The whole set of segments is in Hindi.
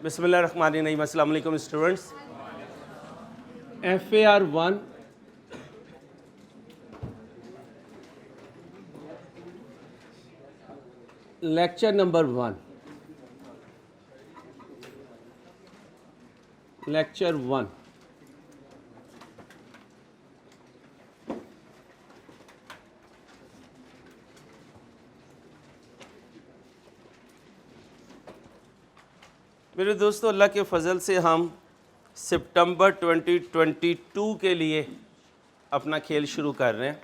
बिस्मिल्लाहिर्रहमानिर्रहीम। अस्सलाम वालेकुम students. FAR1 lecture number 1, lecture 1। मेरे दोस्तों, अल्लाह के फ़ज़ल से हम सितंबर 2022 के लिए अपना खेल शुरू कर रहे हैं।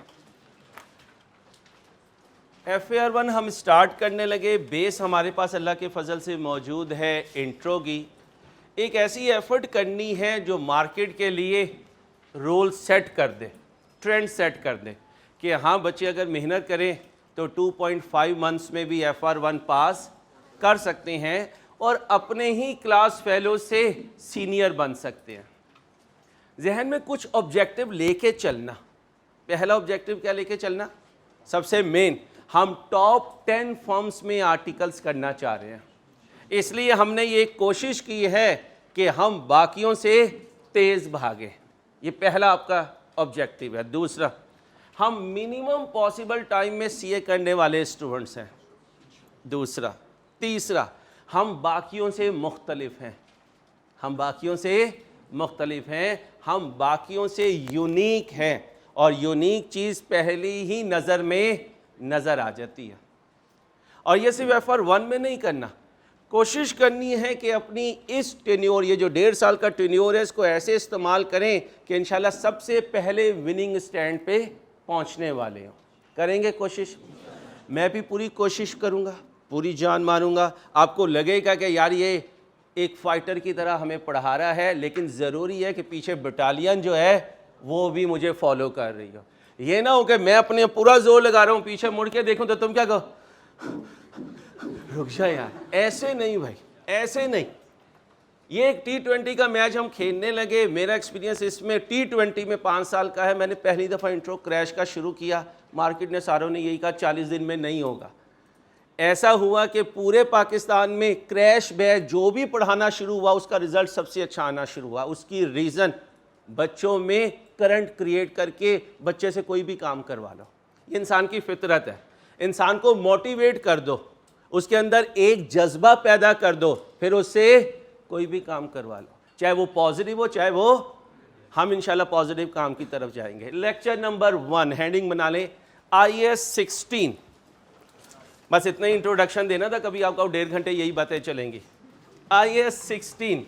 FAR1 हम स्टार्ट करने लगे। बेस हमारे पास अल्लाह के फ़ज़ल से मौजूद है इंट्रो की। एक ऐसी एफ़र्ट करनी है जो मार्केट के लिए रोल सेट कर दे, ट्रेंड सेट कर दे कि हाँ, बच्चे अगर मेहनत करें तो 2.5 मंथ्स में भी FR1 पास कर सकते हैं और अपने ही क्लास फेलो से सीनियर बन सकते हैं। जहन में कुछ ऑब्जेक्टिव लेके चलना। पहला ऑब्जेक्टिव क्या लेके चलना? सबसे मेन, हम टॉप 10 फर्म्स में आर्टिकल्स करना चाह रहे हैं। इसलिए हमने ये कोशिश की है कि हम बाकियों से तेज़ भागें। ये पहला आपका ऑब्जेक्टिव है। दूसरा, हम मिनिमम पॉसिबल टाइम में सीए करने वाले स्टूडेंट्स हैं। दूसरा, तीसरा, हम बाकियों से मुख्तलिफ हैं। हम बाकियों से मुख्तलिफ हैं, हम बाकियों से यूनिक हैं और यूनिक चीज़ पहली ही नज़र में नज़र आ जाती है। और ये सिर्फ FR1 में नहीं करना, कोशिश करनी है कि अपनी इस टेन्योर, ये जो 1.5 साल का टेन्योर है, इसको ऐसे इस्तेमाल करें कि इंशाल्लाह सबसे पहले विनिंग स्टैंड पे पहुंचने वाले हों। करेंगे कोशिश? मैं भी पूरी कोशिश करूंगा, पूरी जान मारूंगा। आपको लगेगा कि यार ये एक फ़ाइटर की तरह हमें पढ़ा रहा है, लेकिन ज़रूरी है कि पीछे बटालियन जो है वो भी मुझे फॉलो कर रही हो। ये ना हो कि मैं अपने पूरा जोर लगा रहा हूँ, पीछे मुड़ के देखूँ तो तुम क्या कहो, रुक जा यार। ऐसे नहीं भाई, ऐसे नहीं। ये एक T20 का मैच हम खेलने लगे। मेरा एक्सपीरियंस इसमें T20 में 5 साल का है। मैंने पहली दफ़ा इंट्रो क्रैश का शुरू किया, मार्केट ने सारों ने यही कहा 40 दिन में नहीं होगा। ऐसा हुआ कि पूरे पाकिस्तान में क्रैश बैच जो भी पढ़ाना शुरू हुआ उसका रिज़ल्ट सबसे अच्छा आना शुरू हुआ। उसकी रीज़न, बच्चों में करंट क्रिएट करके बच्चे से कोई भी काम करवा लो। ये इंसान की फितरत है। इंसान को मोटिवेट कर दो, उसके अंदर एक जज्बा पैदा कर दो, फिर उससे कोई भी काम करवा लो, चाहे वो पॉजिटिव हो चाहे वो, हम इंशाल्लाह पॉजिटिव काम की तरफ जाएंगे। लेक्चर नंबर 1, हेडिंग बना लें IAS 16। बस इतना ही इंट्रोडक्शन देना था, कभी आपका 1.5 घंटे यही बातें चलेंगी। IAS 16,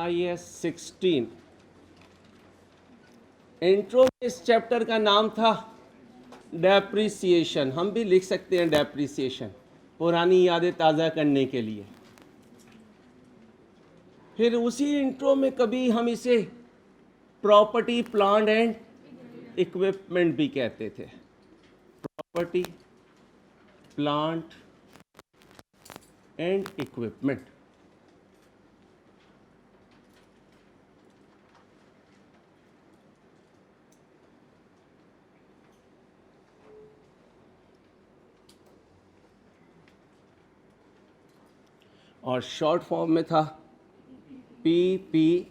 IAS 16 इंट्रो में इस चैप्टर का नाम था डेप्रिसिएशन। हम भी लिख सकते हैं डेप्रिसिएशन, पुरानी यादें ताज़ा करने के लिए। फिर उसी इंट्रो में कभी हम इसे प्रॉपर्टी, प्लांट एंड इक्विपमेंट भी कहते थे। Property, plant and equipment. और शॉर्ट फॉर्म में था PPE,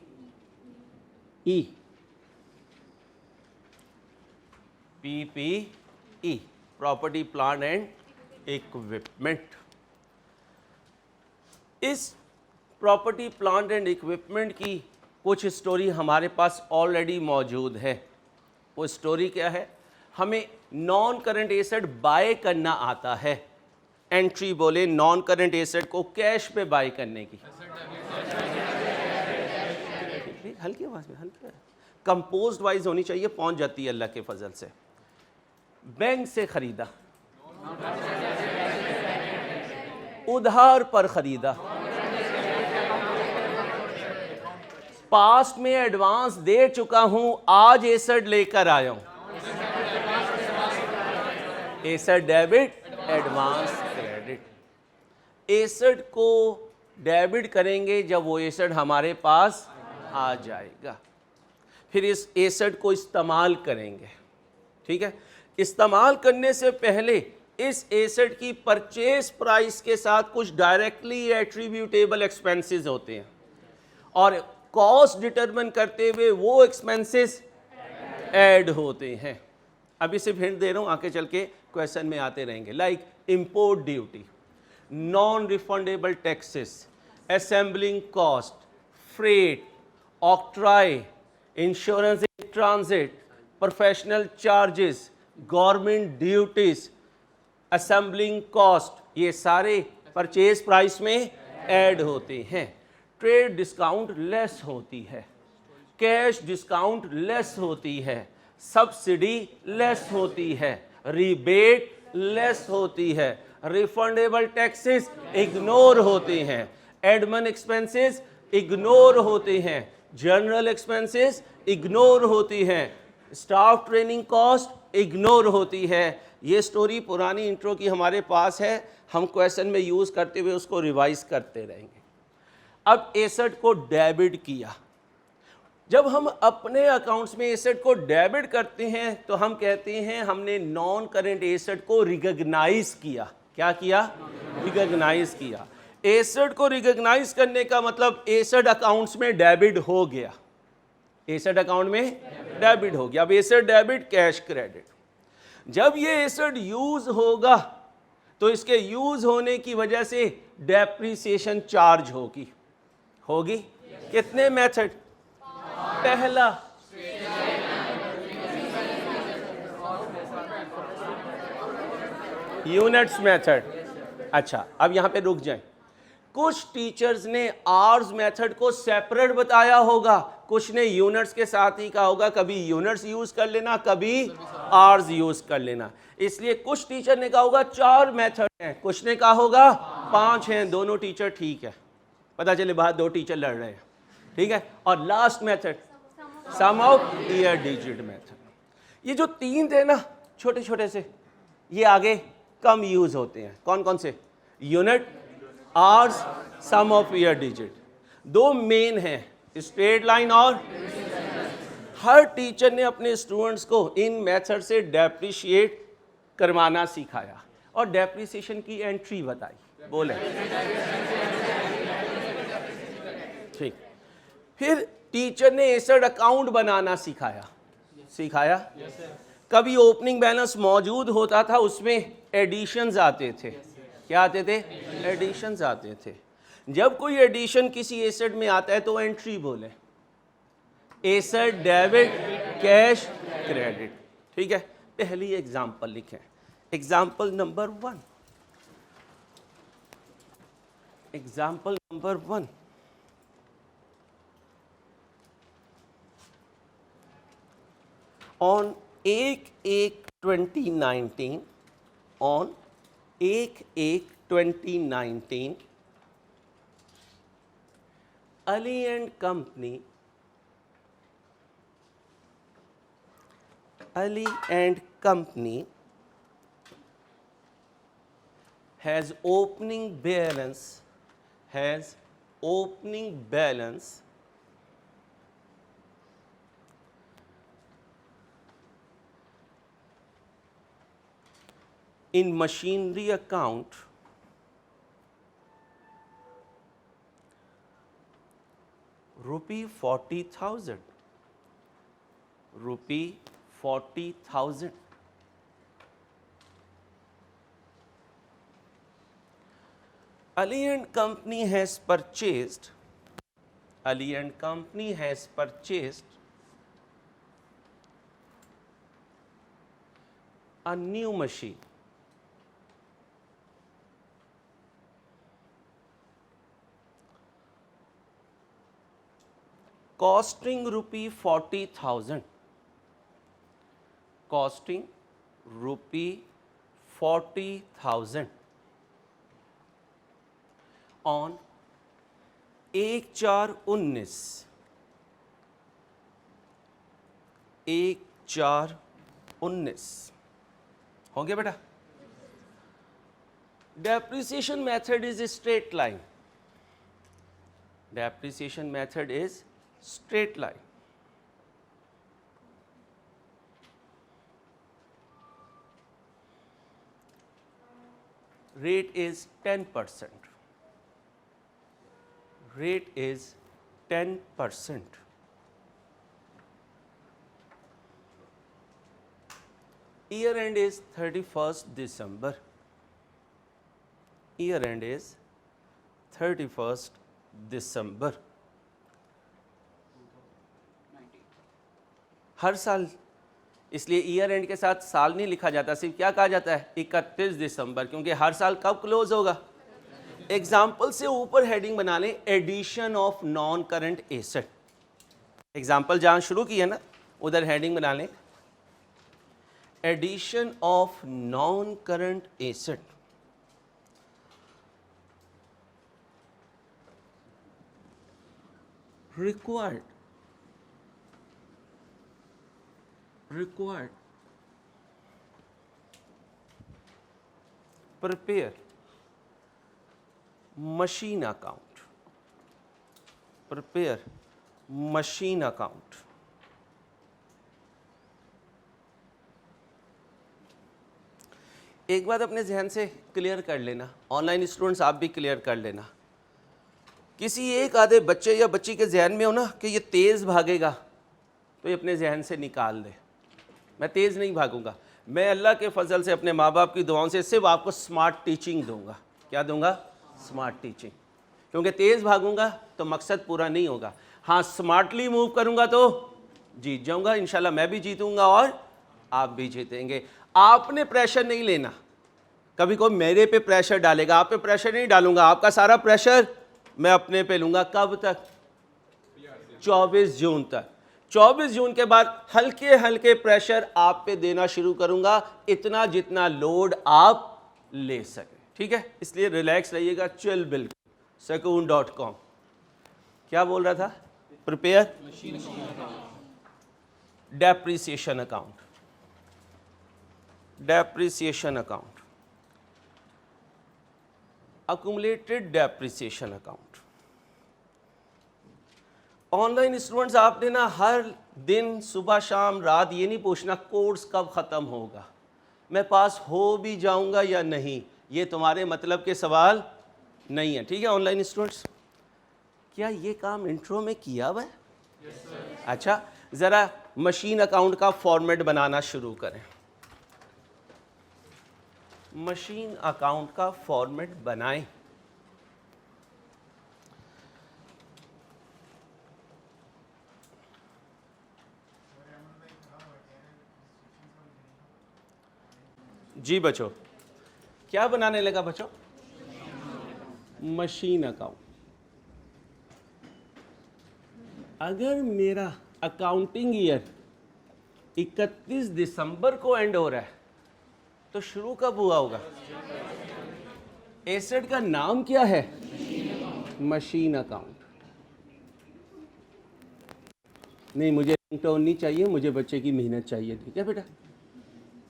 PPE, property, plant and equipment. इस प्रॉपर्टी, प्लांट एंड इक्विपमेंट की कुछ स्टोरी हमारे पास ऑलरेडी मौजूद है। वो स्टोरी क्या है? हमें नॉन करंट एसेट बाय करना आता है। एंट्री बोले नॉन करंट एसेट को कैश पे बाय करने की। हल्की आवाज में, हल्की कंपोज्ड वाइज होनी चाहिए, पहुंच जाती है अल्लाह के फजल से। बैंक से खरीदा, उधार पर खरीदा, पास्ट में एडवांस दे चुका हूं, आज एसेट लेकर आया हूं। Asset debit, advance credit. Asset को डेबिट करेंगे जब वो एसेट हमारे पास आ जाएगा, फिर इस एसेट को इस्तेमाल करेंगे। ठीक है, इस्तेमाल करने से पहले इस एसेट की परचेज प्राइस के साथ कुछ डायरेक्टली एट्रीब्यूटेबल एक्सपेंसेस होते हैं और कॉस्ट डिटरमिन करते हुए वो एक्सपेंसेस ऐड होते हैं। अभी सिर्फ हिंट दे रहा हूं, आगे चल के क्वेश्चन में आते रहेंगे। Like import duty, non refundable taxes, assembling cost, freight, octroi, insurance in transit, professional charges, government duties, assembling cost, ये सारे परचेज प्राइस में ऐड होते हैं। ट्रेड डिस्काउंट लेस होती है, कैश डिस्काउंट लेस होती है, सब्सिडी लेस होती है, रिबेट लेस होती है, रिफंडेबल टैक्सेस इग्नोर होते हैं, एडमिन एक्सपेंसेस इग्नोर होते हैं, जनरल एक्सपेंसेस इग्नोर होती हैं, स्टाफ ट्रेनिंग कॉस्ट इग्नोर होती है। ये स्टोरी पुरानी इंट्रो की हमारे पास है, हम क्वेश्चन में यूज करते हुए उसको रिवाइज करते रहेंगे। अब एसेट को डेबिट किया, जब हम अपने अकाउंट्स में एसेट को डेबिट करते हैं तो हम कहते हैं हमने नॉन करेंट एसेट को रिकॉग्नाइज किया। क्या किया? रिकॉग्नाइज किया। एसेट को रिकॉग्नाइज करने का मतलब एसेट अकाउंट्स में डेबिट हो गया, एसेट अकाउंट में डेबिट हो गया। अब एसेट डेबिट, कैश क्रेडिट। जब ये एसेट यूज होगा तो इसके यूज होने की वजह से डेप्रिसिएशन चार्ज होगी। कितने मेथड? पहला यूनिट्स मेथड। अच्छा, अब यहां पे रुक जाएं। कुछ टीचर्स ने आवर्स मेथड को सेपरेट बताया होगा, कुछ ने यूनिट्स के साथ ही कहा होगा, कभी यूनिट्स यूज कर लेना, कभी आवर्स यूज कर लेना। इसलिए कुछ टीचर ने कहा होगा 4 मेथड हैं, कुछ ने कहा होगा 5 हैं। दोनों टीचर ठीक है, पता चले बाहर 2 टीचर लड़ रहे हैं, ठीक है। और last method sum of year digit method. ये जो 3 थे ना छोटे छोटे से, ये आगे कम यूज होते हैं। कौन कौन से? Unit, hours, sum of year digit. 2 main हैं, स्ट्रेट लाइन और हर टीचर ने अपने स्टूडेंट्स को इन मेथड से डेप्रिशिएट करवाना सिखाया और डेप्रिसिएशन की एंट्री बताई। बोले ठीक। फिर टीचर ने एसेट अकाउंट बनाना सिखाया। कभी ओपनिंग बैलेंस मौजूद होता था, उसमें एडिशंस आते थे। क्या आते थे? एडिशंस आते थे। जब कोई एडिशन किसी एसेट में आता है तो एंट्री बोले, एसेट डेबिट, कैश क्रेडिट। ठीक है, पहली एग्जांपल लिखें, example number 1। Example number 1, on 1/1/2019, on 1/1/2019, Ali and Company has opening balance in machinery account ₹40,000. ₹40,000. Ali and Company has purchased a new machine. Costing ₹40,000. Costing ₹40,000 on 1/4/19 हो गया बेटा। Depreciation method is straight line. Depreciation method is straight line. rate is 10%. Rate is 10%. Year end is 31st December. Year end is 31st December. हर साल, इसलिए ईयर एंड के साथ साल नहीं लिखा जाता, सिर्फ क्या कहा जाता है 31 दिसंबर, क्योंकि हर साल कब क्लोज होगा। एग्जाम्पल से ऊपर हेडिंग बना लें, addition of non current asset. Example जहां शुरू की है ना उधर हेडिंग बना लें, addition of non current asset. required prepare machine account, prepare machine account। एक बात अपने जहन से क्लियर कर लेना, ऑनलाइन स्टूडेंट्स आप भी क्लियर कर लेना, किसी एक आधे बच्चे या बच्ची के जहन में हो ना कि ये तेज़ भागेगा, तो ये अपने जहन से निकाल दे। मैं तेज़ नहीं भागूंगा, मैं अल्लाह के फजल से अपने माँ बाप की दुआओं से सिर्फ आपको स्मार्ट टीचिंग दूंगा। क्या दूंगा? Smart teaching. क्योंकि तेज़ भागूंगा तो मकसद पूरा नहीं होगा। हाँ, स्मार्टली मूव करूंगा तो जीत जाऊंगा, इंशाल्लाह मैं भी जीतूंगा और आप भी जीतेंगे। आपने प्रेशर नहीं लेना, कभी कोई मेरे पे प्रेशर डालेगा, आप पे प्रेशर नहीं डालूंगा, आपका सारा प्रेशर मैं अपने पे लूंगा। कब तक? 24 जून तक। 24 जून के बाद हल्के हल्के प्रेशर आप पे देना शुरू करूंगा, इतना जितना लोड आप ले सके। ठीक है, इसलिए रिलैक्स रहिएगा, चिल बिल्कुल। Sakoon.com क्या बोल रहा था? Prepare depreciation account, depreciation account, accumulated depreciation account. Online students आपने ना हर दिन सुबह शाम रात ये नहीं पूछना कोर्स कब ख़त्म होगा, मैं पास हो भी जाऊंगा या नहीं, ये तुम्हारे मतलब के सवाल नहीं है। ठीक है ऑनलाइन स्टूडेंट्स, क्या ये काम इंट्रो में किया हुआ है? अच्छा, ज़रा मशीन अकाउंट का फॉर्मेट बनाना शुरू करें। मशीन अकाउंट का फॉर्मेट बनाएं। जी बच्चों, क्या बनाने लगा बच्चों? Machine account. अगर मेरा अकाउंटिंग ईयर 31 दिसंबर को एंड हो रहा है तो शुरू कब हुआ होगा? एसेट का नाम क्या है? Machine account. नहीं, मुझे रिंगटोन नहीं चाहिए, मुझे बच्चे की मेहनत चाहिए। ठीक है बेटा,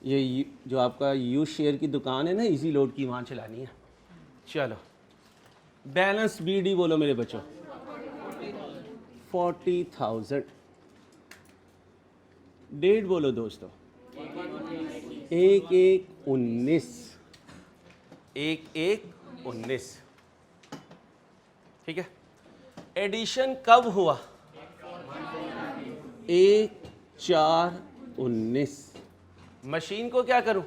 ये जो आपका यूज शेयर की दुकान है ना, इजी लोड की, वहाँ चलानी है। चलो, बैलेंस बीडी बोलो मेरे बच्चों। 40,000। डेट बोलो दोस्तों। 1/1/19। 1/1/19। ठीक है, एडिशन कब हुआ? 1/4/19। मशीन को क्या करूं?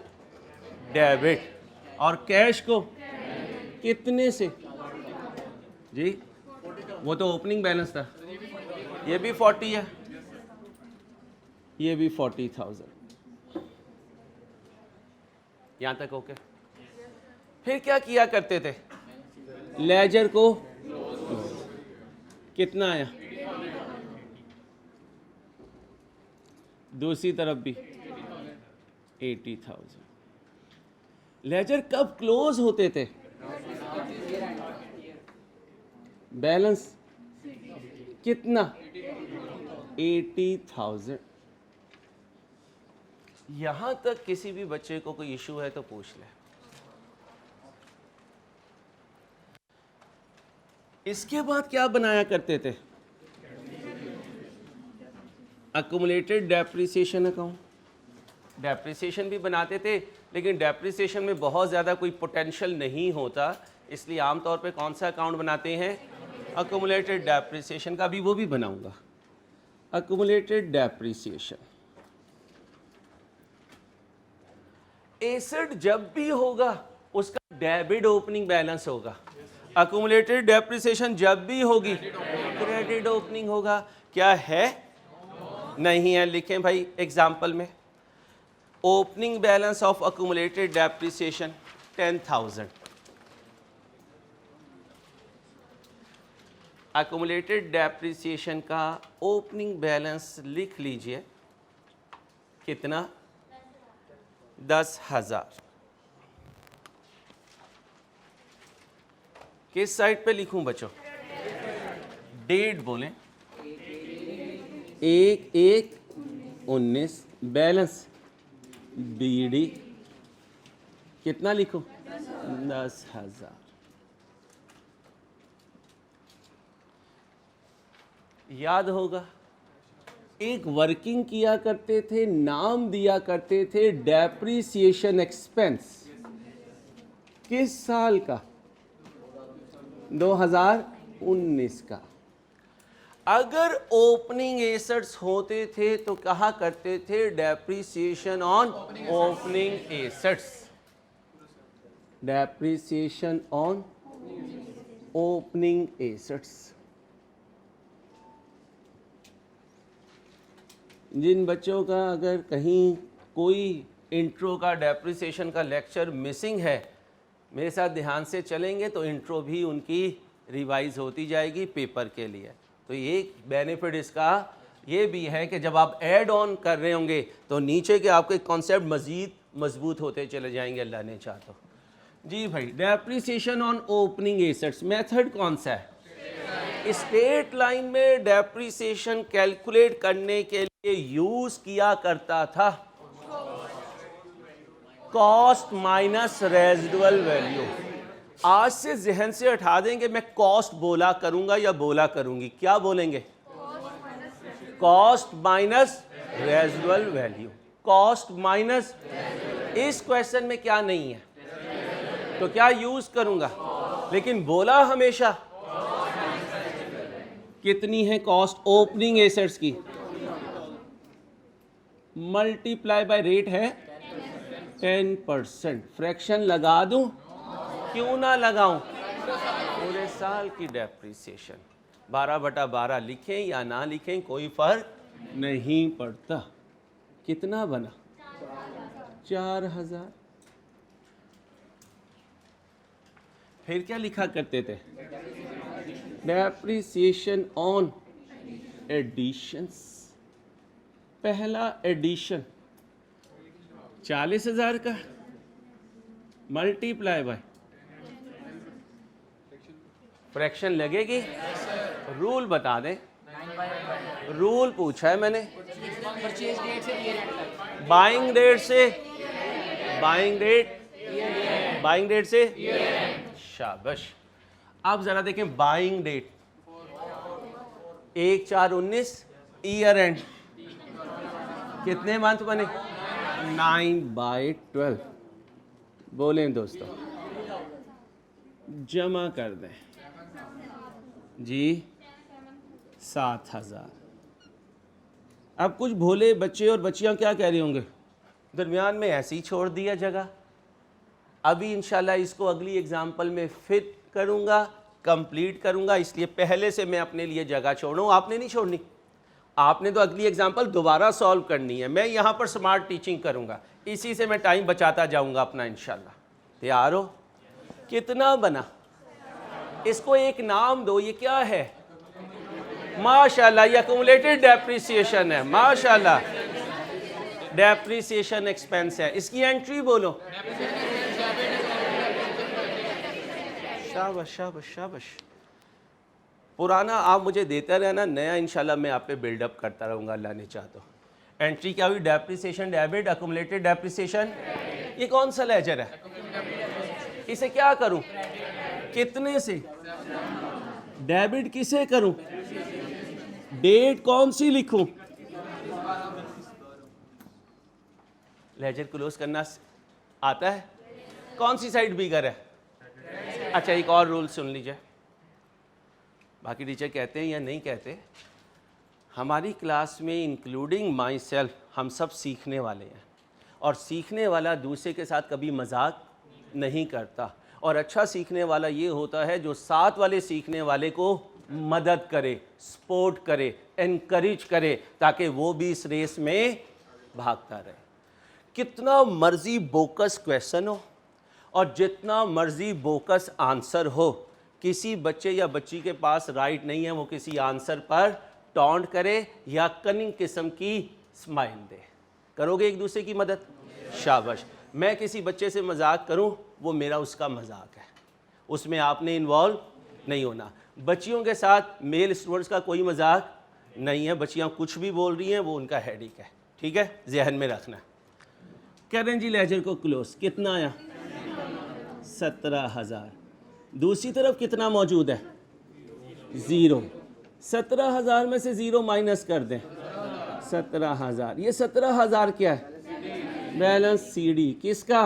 डेबिट। और कैश को कितने से? जी, वो तो ओपनिंग बैलेंस था। ये भी 40 है, ये भी 40,000। यहां तक ओके। फिर क्या किया करते थे? लेजर को कितना आया? दूसरी तरफ भी 80,000। लेजर कब क्लोज होते थे? बैलेंस कितना? 80,000। यहां तक किसी भी बच्चे को कोई इशू है तो पूछ ले। इसके बाद क्या बनाया करते थे? Accumulated depreciation account. डेप्रिसिएशन भी बनाते थे, लेकिन डेप्रिसिएशन में बहुत ज़्यादा कोई पोटेंशियल नहीं होता, इसलिए आमतौर पे कौन सा अकाउंट बनाते हैं, अक्यूमुलेटेड डेप्रिसिएशन का भी वो भी बनाऊंगा, अक्यूमुलेटेड डेप्रिसिएशन। एसेट जब भी होगा उसका डेबिट ओपनिंग बैलेंस होगा, अक्यूमुलेटेड डेप्रिसिएशन जब भी होगी क्रेडिट ओपनिंग होगा। क्या है, नहीं है, लिखें भाई एग्जाम्पल में, opening balance of accumulated depreciation 10,000, accumulated depreciation का ओपनिंग बैलेंस लिख लीजिए, कितना, 10,000। किस साइड पे लिखूं बच्चों, डेट बोलें, 1/1/19, बैलेंस बीडी कितना लिखूं, 10,000। याद होगा एक वर्किंग किया करते थे, नाम दिया करते थे डेप्रिसिएशन एक्सपेंस, किस साल का, 2019 का। अगर ओपनिंग एसेट्स होते थे तो कहा करते थे depreciation on opening assets, depreciation on opening assets. जिन बच्चों का अगर कहीं कोई इंट्रो का डेप्रिसिएशन का लेक्चर मिसिंग है, मेरे साथ ध्यान से चलेंगे तो इंट्रो भी उनकी रिवाइज होती जाएगी पेपर के लिए। तो एक बेनिफिट इसका ये भी है कि जब आप ऐड ऑन कर रहे होंगे तो नीचे के आपके कॉन्सेप्ट मज़ीद मजबूत होते चले जाएंगे, अल्लाह ने चाहा तो। जी भाई, depreciation on opening assets method कौन सा है, स्ट्रेट लाइन में डेप्रिसिएशन कैलकुलेट करने के लिए यूज किया करता था कॉस्ट माइनस रेजिडुअल वैल्यू। आज से जहन से हटा देंगे, मैं कॉस्ट बोला करूंगा या बोला करूंगी, क्या बोलेंगे, cost minus residual value, cost minus. इस क्वेश्चन में क्या नहीं है तो क्या यूज करूंगा, लेकिन बोला हमेशा कितनी है कॉस्ट ओपनिंग एसेट्स की, मल्टीप्लाई बाय रेट है 10%, फ्रैक्शन लगा दूं, क्यों ना लगाऊं, पूरे साल की डेप्रिसिएशन 12/12 लिखें या ना लिखें कोई फर्क नहीं पड़ता। कितना बना, 4,000। फिर क्या लिखा करते थे, डेप्रिसिएशन ऑन एडिशंस। पहला एडिशन 40,000 का मल्टीप्लाई बाय फ्रैक्शन लगेगी, रूल बता दें, रूल पूछा है मैंने, बाइंग डेट से, बाइंग डेट से, शाबाश। अब जरा देखें बाइंग डेट 1/4/19, ईयर एंड कितने मंथ बने, 9/12। बोलें दोस्तों, जमा कर दें जी 7,000। अब कुछ भोले बच्चे और बच्चियां क्या कह रहे होंगे, दरमियान में ऐसे ही छोड़ दिया जगह। अभी इंशाल्लाह इसको अगली एग्जाम्पल में फिट करूंगा, कंप्लीट करूंगा, इसलिए पहले से मैं अपने लिए जगह छोड़ूं, आपने नहीं छोड़नी। आपने तो अगली एग्जाम्पल दोबारा सॉल्व करनी है, मैं यहाँ पर स्मार्ट टीचिंग करूंगा, इसी से मैं टाइम बचाता जाऊंगा अपना इंशाल्लाह। तैयार हो, कितना बना, इसको एक नाम दो, ये क्या है, माशाल्लाह ये एक्यूमुलेटेड डेप्रिसिएशन है, माशाल्लाह डेप्रिसिएशन एक्सपेंस है। इसकी एंट्री बोलो, शाबाश शाबाश शाबाश। पुराना आप मुझे देते रहना, नया इंशाल्लाह मैं आप पे बिल्डअप करता रहूँगा, अल्लाह ने चाहा तो। एंट्री क्या हुई, डेप्रिसिएशन डेबिट, एक्यूमुलेटेड डेप्रिसिएशन। ये कौन सा लेजर है, इसे क्या करूं, कितने से, डेबिट किसे करूं, डेट कौन सी लिखूं, लेजर क्लोज करना आता है? कौन सी साइड बिगर है? अच्छा, एक और रूल सुन लीजिए, बाकी टीचर कहते हैं या नहीं कहते, हमारी क्लास में इंक्लूडिंग माई सेल्फ हम सब सीखने वाले हैं, और सीखने वाला दूसरे के साथ कभी मजाक नहीं करता, और अच्छा सीखने वाला ये होता है जो साथ वाले सीखने वाले को मदद करे, सपोर्ट करे, एनकरेज करे, ताकि वो भी इस रेस में भागता रहे। कितना मर्जी बोकस क्वेश्चन हो और जितना मर्जी बोकस आंसर हो, किसी बच्चे या बच्ची के पास राइट नहीं है वो किसी आंसर पर टॉन्ट करे या कनिंग किस्म की स्माइल दे। करोगे एक दूसरे की मदद? शाबाश। मैं किसी बच्चे से मजाक करूं, वो मेरा उसका मजाक है, उसमें आपने इन्वॉल्व नहीं होना। बच्चियों के साथ मेल स्टूडेंट्स का कोई मजाक नहीं है, बच्चियां कुछ भी बोल रही हैं वो उनका हेडेक है, ठीक है, जहन में रखना। करें जी लेजर को क्लोज। कितना आया? 17,000। दूसरी तरफ कितना मौजूद है? 0। 17,000 में से 0 माइनस कर दें, 17,000। ये 17,000 क्या है? बैलेंस सीडी किसका?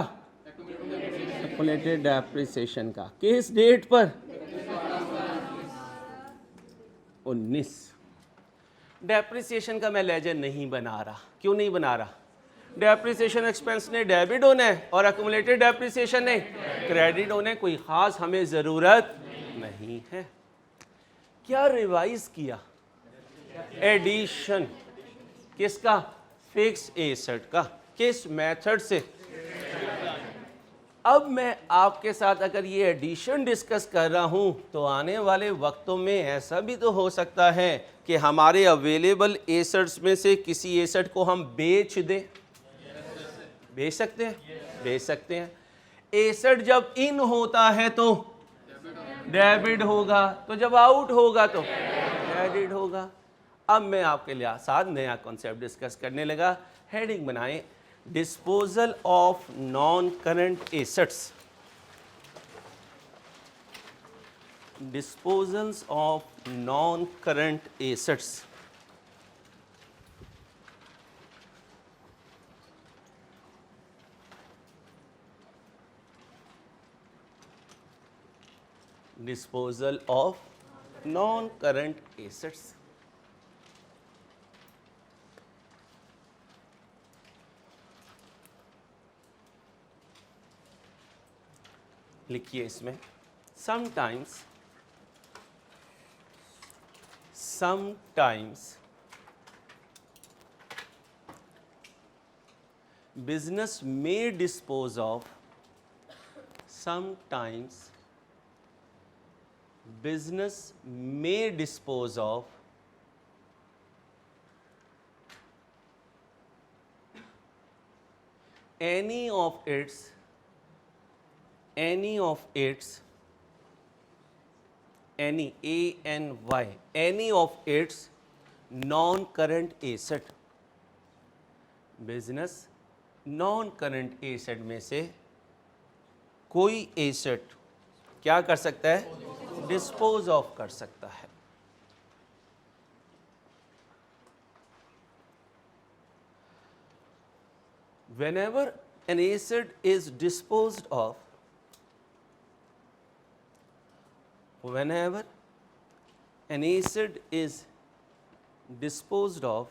एक्युमुलेटेड डेप्रिसिएशन का। किस डेट पर? 19। डेप्रिसिएशन का मैं लेजर नहीं बना रहा। क्यों नहीं बना रहा? डेप्रिसिएशन एक्सपेंस ने डेबिट होना है और एक्युमुलेटेड डेप्रिसिएशन ने क्रेडिट होना है, कोई ख़ास हमें ज़रूरत नहीं है। क्या रिवाइज किया? एडिशन किसका? फिक्स एसेट का। किस मेथड से? अब मैं आपके साथ अगर ये एडिशन डिस्कस कर रहा हूं तो आने वाले वक्तों में ऐसा भी तो हो सकता है कि हमारे अवेलेबल एसेट्स में से किसी एसेट को हम बेच दें। बेच सकते हैं? बेच सकते हैं। एसेट जब इन होता है तो डेबिट होगा, तो जब आउट होगा तो क्रेडिट होगा। अब मैं आपके लिए साथ नया कॉन्सेप्ट डिस्कस करने लगा। हेडिंग बनाएं, disposal of non current assets. Disposals of non current assets. Disposal of non-current assets. लिखिए इसमें, sometimes business may dispose of, sometimes business may dispose of any of its any of its non-current asset। Business non current asset में से कोई एसेट क्या कर सकता है? डिस्पोज ऑफ कर सकता है। Whenever an asset is disposed of, whenever an asset is disposed of,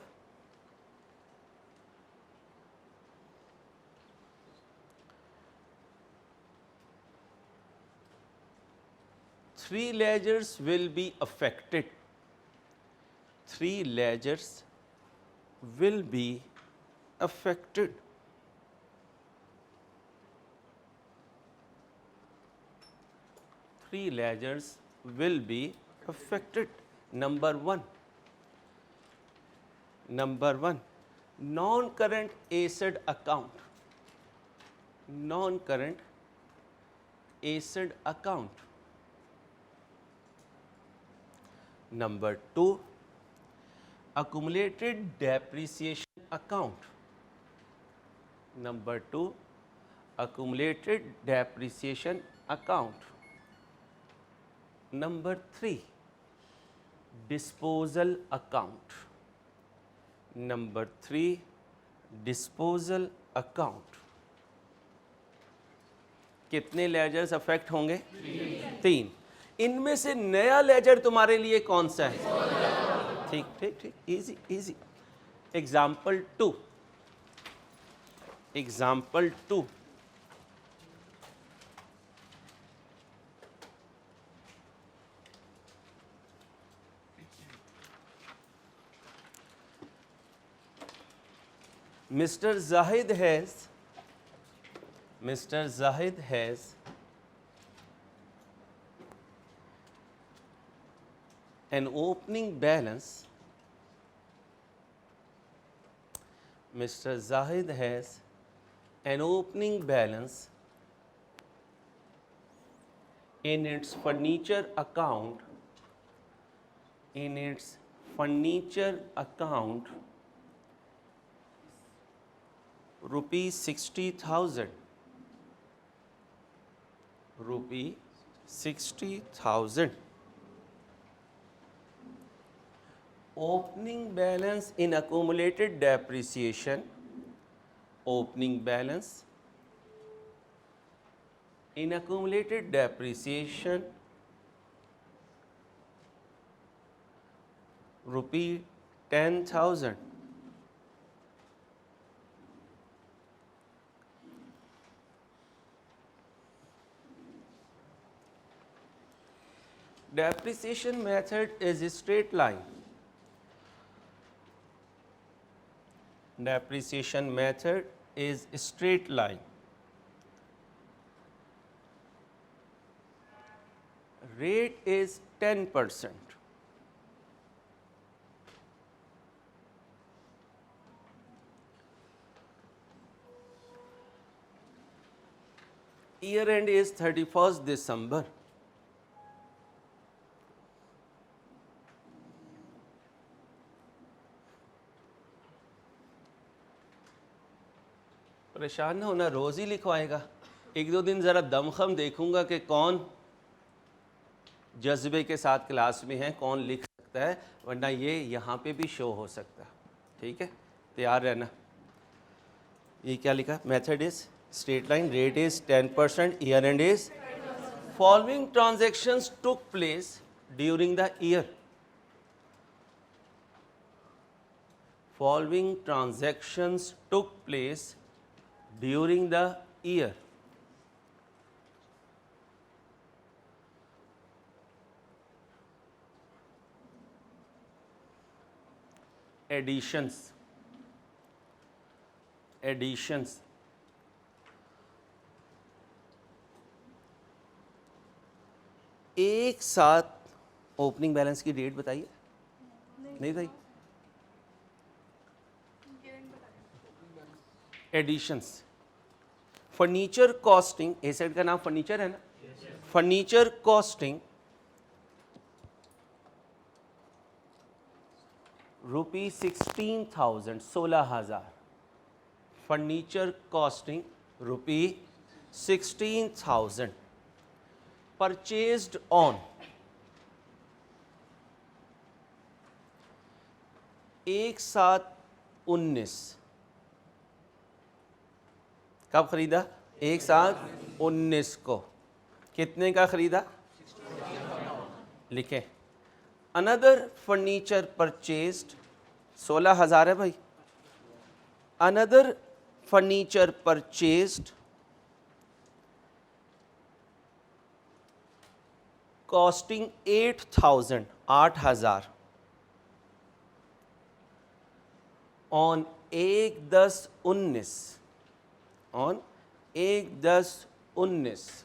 three ledgers will be affected. Three ledgers will be affected. Three ledgers will be affected. Number one, non-current asset account. Non-current asset account. Number two, accumulated depreciation account. Number two, accumulated depreciation account. Number three, disposal account. Number three, disposal account. कितने लेजर्स अफेक्ट होंगे? 3। इनमें से नया लेजर तुम्हारे लिए कौन सा है? ठीक ठीक ठीक, easy easy. Example 2, example 2, Mr. Zahid has an opening balance. Mr. Zahid has an opening balance in its furniture account. In its furniture account, rupees 60,000. Rupees 60,000. Opening balance in accumulated depreciation. Opening balance in accumulated depreciation, rupee 10,000. Depreciation method is a straight line. Depreciation method is a straight line. Rate is 10%. Year end is 31st December. परेशान ना होना, रोज़ ही लिखवाएगा। एक दो दिन ज़रा दमखम देखूंगा कि कौन जज्बे के साथ क्लास में है, कौन लिख सकता है, वरना ये यहाँ पे भी शो हो सकता है। ठीक है, तैयार रहना। ये क्या लिखा? Method is straight line, rate is 10%, year and is following transactions took place during the year. Following transactions took place during the year. Additions. एक साथ ओपनिंग बैलेंस की डेट बताइए। नहीं भाई, एडिशंस। फर्नीचर कॉस्टिंग, ए सेट का नाम फर्नीचर है ना? Furniture costing rupee 16,000, 16,000। Furniture costing rupee 16,000 purchased on एक साथ 19। कब खरीदा? एक साथ 19 को। कितने का खरीदा? लिखें। अनदर फर्नीचर परचेज्ड, 16,000 है भाई। Another furniture purchased costing 8,000, 8,000 on 1/10/19, on 1/10/19।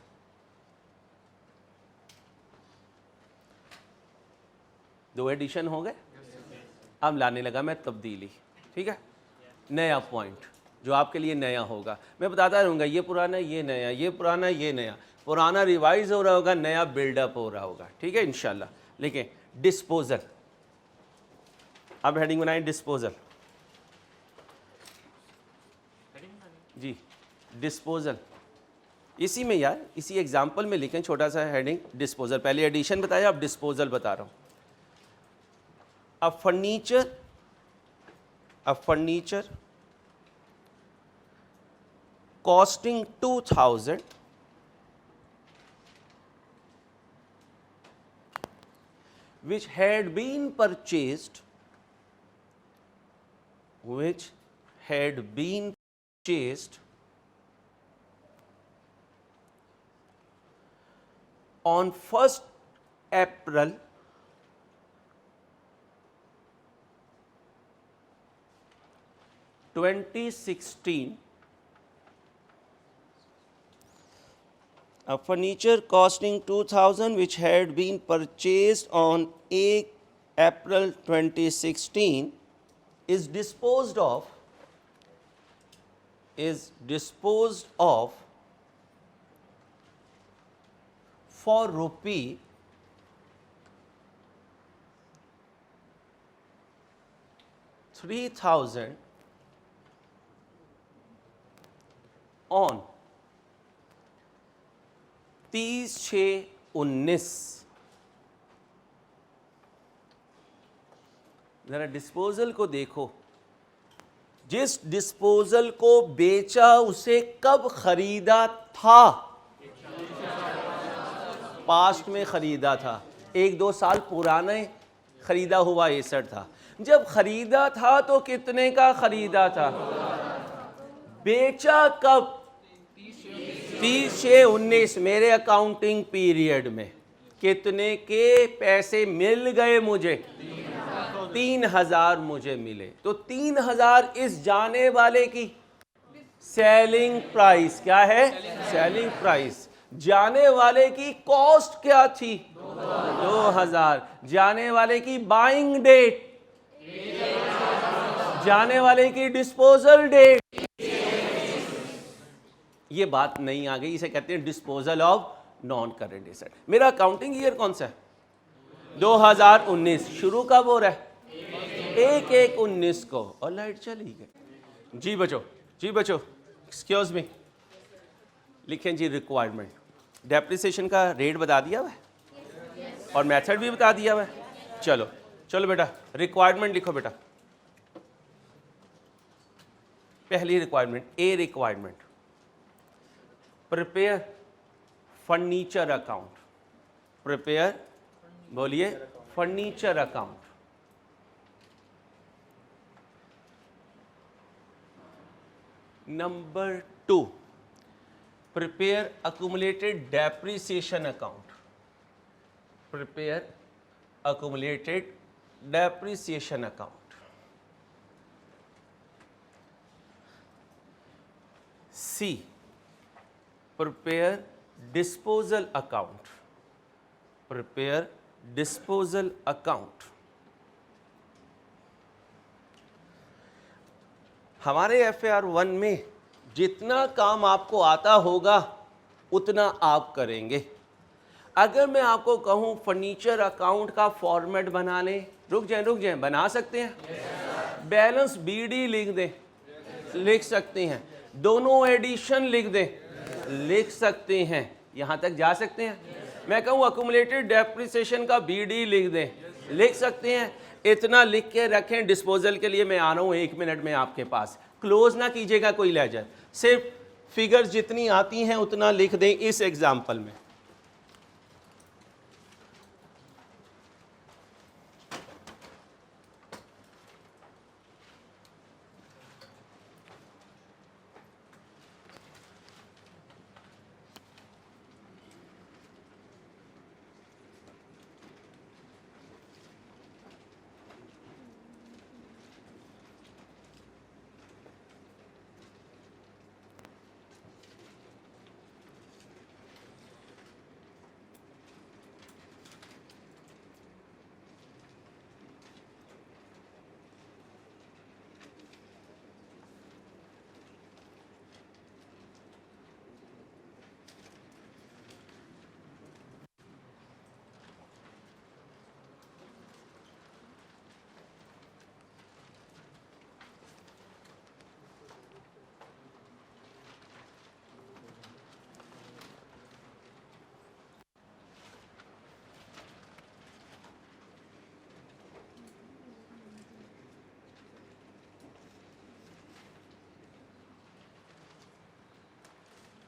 दो एडिशन हो गए। अब लाने लगा मैं तब्दीली। ठीक है, नया पॉइंट जो आपके लिए नया होगा, मैं बताता रहूँगा। ये पुराना, ये नया, ये पुराना, ये नया। पुराना रिवाइज हो रहा होगा, नया बिल्डअप हो रहा होगा। ठीक है इंशाल्लाह। लेकिन डिस्पोजल, अब हेडिंग बनाएं डिस्पोजल। जी डिस्पोजल, इसी में यार, इसी एग्जाम्पल में लिखें छोटा सा हेडिंग डिस्पोजल। पहले एडिशन बताया, अब डिस्पोजल बता रहा हूँ। अब furniture costing 2000, which had been purchased on 1st April 2016, a furniture costing 2000 which had been purchased on 8 April 2016 is disposed of for rupee 3000 on 30/6/19। जरा डिस्पोजल को देखो, जिस डिस्पोजल को बेचा उसे कब खरीदा था? पास्ट में खरीदा था, 1-2 साल पुराने खरीदा हुआ एसेट था। जब खरीदा था तो कितने का खरीदा था? बेचा कब? 30/6/19। मेरे अकाउंटिंग पीरियड में कितने के पैसे मिल गए मुझे? 3000 मुझे मिले। तो 3000 इस जाने वाले की सेलिंग प्राइस क्या है? Selling price. जाने वाले की कॉस्ट क्या थी? 2000। जाने वाले की बाइंग डेट, जाने वाले की डिस्पोजल डेट। ये बात नहीं आ गई, इसे कहते हैं disposal of non current asset. मेरा अकाउंटिंग ईयर कौन सा है? 2019। शुरू कब हो रहा है? 1/1/19 को। और लाइट चली गई। जी बचो, जी बचो, एक्सक्यूज मी, लिखें जी रिक्वायरमेंट। डेप्रिसिएशन का रेट बता दिया हुआ है और मेथड भी बता दिया हुआ है। चलो चलो बेटा, रिक्वायरमेंट लिखो बेटा। पहली requirement, A requirement, prepare furniture account. Prepare, बोलिए, furniture account. Number 2, prepare accumulated depreciation account। Prepare accumulated depreciation account। C, prepare disposal account। prepare disposal account। हमारे FAR 1 में जितना काम आपको आता होगा उतना आप करेंगे। अगर मैं आपको कहूं फर्नीचर अकाउंट का फॉर्मेट बना लें, रुक जाएं, बना सकते हैं? बैलेंस BD लिख दें, लिख सकते हैं। दोनों एडिशन लिख दें, लिख सकते हैं। यहां तक जा सकते हैं? मैं कहूं अक्यूमुलेटेड डेप्रिसिएशन का BD लिख दें, लिख सकते हैं। इतना लिख के रखें, डिस्पोजल के लिए मैं आ रहा हूं 1 मिनट में आपके पास। क्लोज ना कीजिएगा कोई लेजर, सिर्फ फिगर्स जितनी आती हैं उतना लिख दें इस एग्जाम्पल में।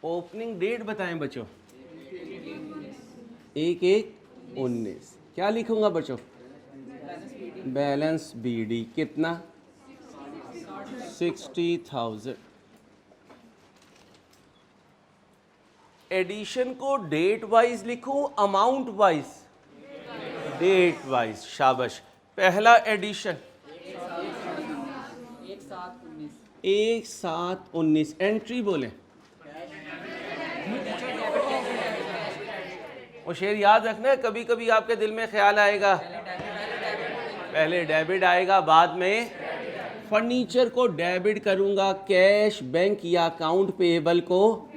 ओपनिंग डेट बताएं बच्चों, 1/1/19। क्या लिखूंगा बच्चों? बैलेंस बीडी कितना? 60,000। एडिशन को डेट वाइज लिखूं अमाउंट वाइज? डेट वाइज, शाबाश। पहला एडिशन 1/7/19, एंट्री बोले। वो शेर याद रखना, कभी कभी आपके दिल में ख्याल आएगा पहले डेबिट आएगा बाद में। फर्नीचर को डेबिट करूंगा, कैश बैंक या अकाउंट पेएबल को